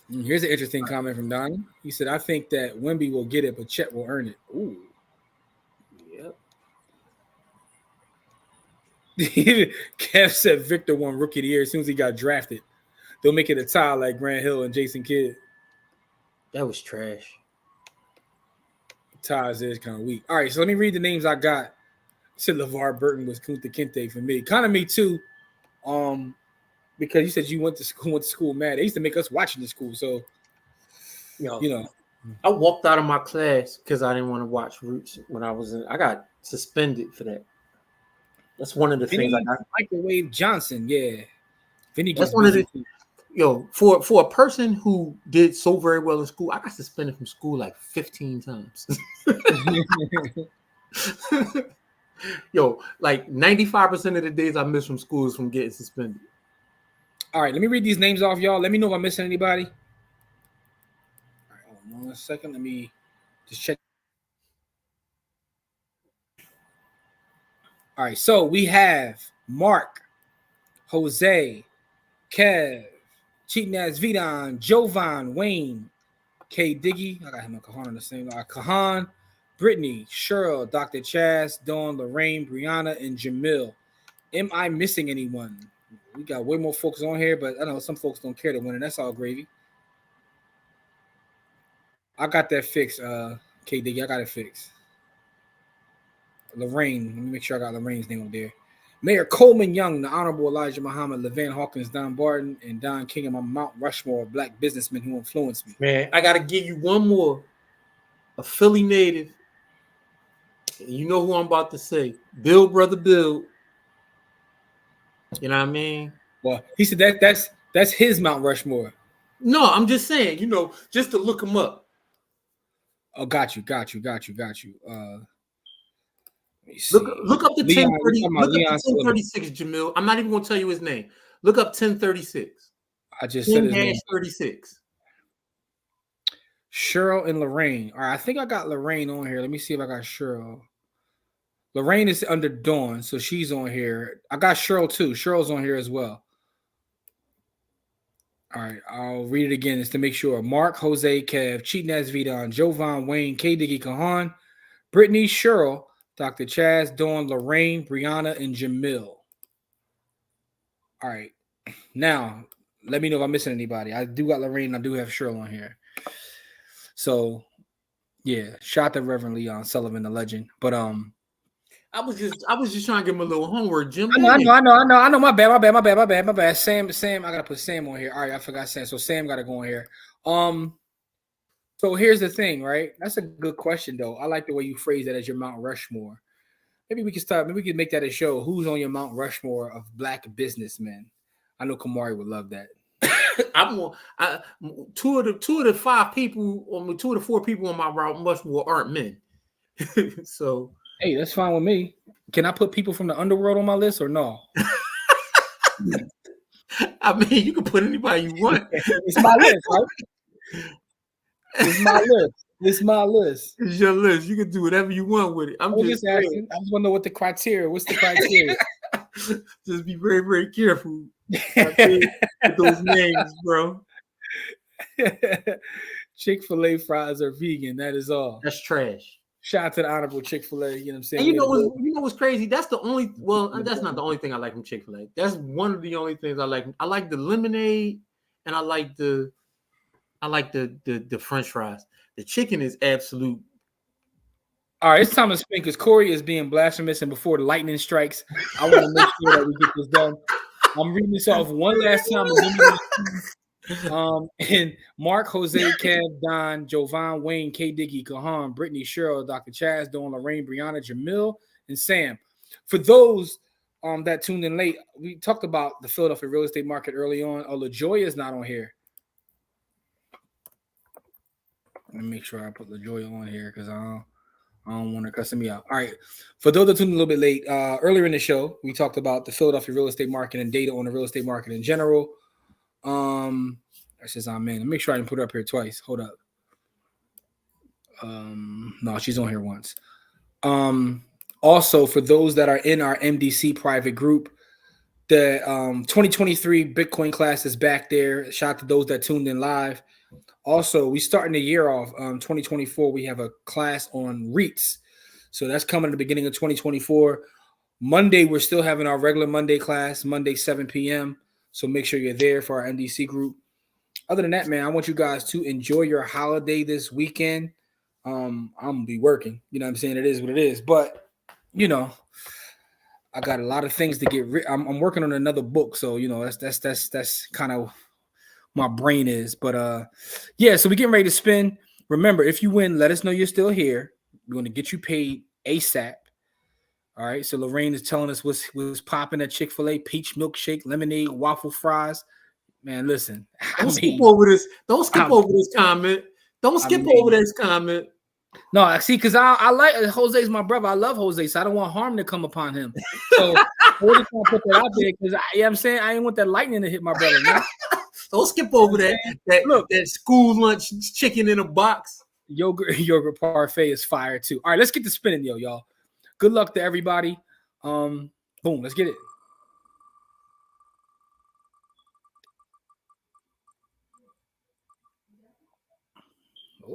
it. Here's an interesting comment from Donnie. He said, I think that Wemby will get it, but Chet will earn it. Ooh. Yep. Kev said Victor won Rookie of the Year as soon as he got drafted. They'll make it a tie like Grant Hill and Jason Kidd. That was trash. Ties is kind of weak. All right, so let me read the names I got. I said LeVar Burton was Kunta Kinte for me. Kind of me too. Because you said you went to school mad. They used to make us watch in the school. So, I walked out of my class because I didn't want to watch Roots when I was in. I got suspended for that. That's one of the things I got. Microwave Johnson, yeah. Vinny That's one of the for a person who did so very well in school, I got suspended from school like 15 times. Like 95% of the days I miss from school is from getting suspended. All right, let me read these names off, y'all. Let me know if I'm missing anybody. All right, hold on 1 second. Let me just check. All right, so we have Mark, Jose, Kev, Cheatinaz Vidon, Jovan, Wayne, K. Diggy. I got him and Cajon on the same line. Cajon, Brittany, Cheryl, Dr. Chaz, Dawn, Lorraine, Brianna, and Jamil. Am I missing anyone? We got way more folks on here, but I know some folks don't care to win, and that's all gravy. I got that fixed, K. Diggy. I got it fixed. Lorraine. Let me make sure I got Lorraine's name up there. Mayor Coleman Young, the Honorable Elijah Muhammad, LeVan Hawkins, Don Barton, and Don King of my Mount Rushmore of black businessmen who influenced me. Man, I got to give you one more. A Philly native You know who I'm about to say? Bill, brother Bill. You know what I mean? Well, he said that's his Mount Rushmore. No, I'm just saying, just to look him up. Oh, got you. Let me see. Look up the Leon, 1030. Look up the Leon 1036, Jamil. I'm not even gonna tell you his name. Look up 1036. I just said his name. 36. Cheryl and Lorraine. All right, I think I got Lorraine on here. Let me see if I got Cheryl. Lorraine is under Dawn, so she's on here. I got Cheryl too. Cheryl's on here as well. All right, I'll read it again just to make sure. Mark, Jose, Kev, Cheatnaz Vidon, Jovan, Wayne, K. Diggy, Kahan, Brittany, Cheryl, Dr. Chaz, Dawn, Lorraine, Brianna, and Jamil. All right. Now, let me know if I'm missing anybody. I do got Lorraine. I do have Cheryl on here. So, yeah. Shout out to Reverend Leon Sullivan, the legend. But I was just trying to give him a little homework, Jim. I know. My bad. Sam. I gotta put Sam on here. All right, I forgot Sam. So Sam gotta go on here. So here's the thing, right? That's a good question, though. I like the way you phrase that as your Mount Rushmore. Maybe we can make that a show. Who's on your Mount Rushmore of Black businessmen? I know Kamari would love that. Two of the four people on my Mount Rushmore aren't men. So hey, that's fine with me. Can I put people from the underworld on my list or no? I mean, you can put anybody you want. It's my list, right? It's my list. It's your list. You can do whatever you want with it. I'm just asking. I just want to know what's the criteria. Just be very, very careful with those names, bro. Chick-fil-A fries are vegan. That is all. That's trash. Shout out to the honorable Chick-fil-A. You know what I'm saying? And you know what's crazy? That's the only. Well, that's not the only thing I like from Chick-fil-A. That's one of the only things I like. I like the lemonade, and I like the French fries. The chicken is absolute. All right, it's time to spin because Corey is being blasphemous, and before the lightning strikes, I want to make sure that we get this done. I'm reading this off one last time. And Mark, Jose, Kev, Don, Jovan, Wayne, K. Diggy, Kahan, Brittany, Cheryl, Dr. Chaz, Dawn, Lorraine, Brianna, Jamil, and Sam. For those that tuned in late, we talked about the Philadelphia real estate market early on. Oh, LaJoya is not on here. Let me make sure I put LaJoya on here because I don't want to cuss me out. All right. For those that tuned in a little bit late, earlier in the show, we talked about the Philadelphia real estate market and data on the real estate market in general. That says I'm in. Make sure I didn't put her up here twice. Hold up. No, she's on here once. Also, for those that are in our MDC private group, the 2023 Bitcoin class is back there. Shout out to those that tuned in live. Also, we starting the year off 2024. We have a class on REITs. So that's coming at the beginning of 2024. Monday, we're still having our regular Monday class, Monday, 7 p.m. So make sure you're there for our MDC group. Other than that, man, I want you guys to enjoy your holiday this weekend. I'm going to be working. You know what I'm saying? It is what it is. But, I got a lot of things to get rid. I'm working on another book. So, that's kind of my brain is. But, yeah, so we're getting ready to spin. Remember, if you win, let us know you're still here. We're going to get you paid ASAP. All right, so Lorraine is telling us what's popping at Chick-fil-A: peach milkshake, lemonade, waffle fries. Man, listen. Don't skip over this. Don't skip over this comment. Don't skip over this comment. No, I see, because I like Jose's my brother. I love Jose, so I don't want harm to come upon him. So I just want to put that out there because I'm saying I ain't want that lightning to hit my brother, man. Don't skip over that school lunch chicken in a box. Yogurt parfait is fire too. All right, let's get to spinning, y'all. Good luck to everybody. Boom, let's get it.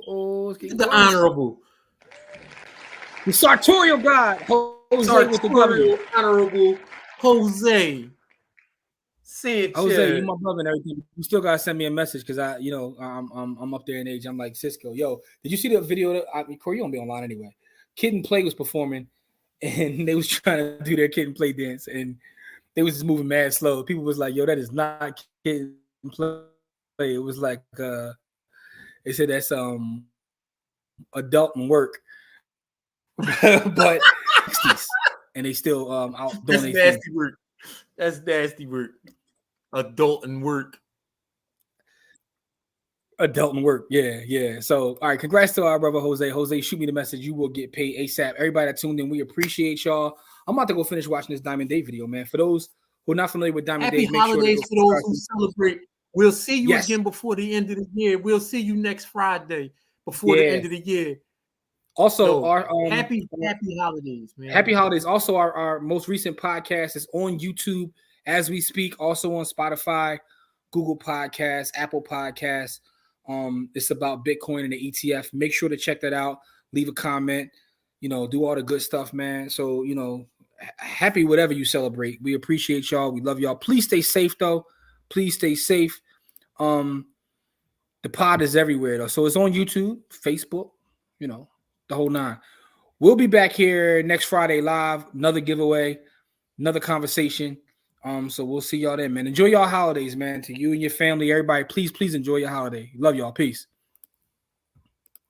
Let's get the honorable. The sartorial God, Jose with the W. Honorable Jose Sanchez. Jose, you my brother and everything. You still gotta send me a message because I'm up there in age. I'm like Cisco. Yo, did you see the video? Corey, you don't be online anyway. Kid and Play was performing. And they was trying to do their Kid and Play dance, and they was just moving mad slow. People was like, "Yo, that is not Kid and Play." It was like they said that's adult and work. but 60s, and they still out doing That's their nasty thing. work. That's nasty work. Adult and work. Adult and work. Yeah. So, all right, congrats to our brother Jose. Jose, shoot me the message. You will get paid ASAP. Everybody that tuned in, we appreciate y'all. I'm about to go finish watching this Diamond Dave video, man. For those who are not familiar with Diamond Happy Dave, make sure holidays to for those who celebrate. We'll see you Yes. again before the end of the year. We'll see you next Friday before the end of the year. Also, So, our happy holidays, man. Happy holidays. Also, our most recent podcast is on YouTube as we speak. Also on Spotify, Google Podcasts, Apple Podcasts. It's about Bitcoin and the ETF. Make sure to check that out. Leave a comment. Do all the good stuff, man. So happy whatever you celebrate. We appreciate y'all. We love y'all. Please stay safe, though. Please stay safe. The pod is everywhere, though. So it's on YouTube, Facebook. The whole nine. We'll be back here next Friday live. Another giveaway, another conversation. So we'll see y'all then, man. Enjoy y'all holidays, man. To you and your family, everybody, please enjoy your holiday. Love y'all. Peace.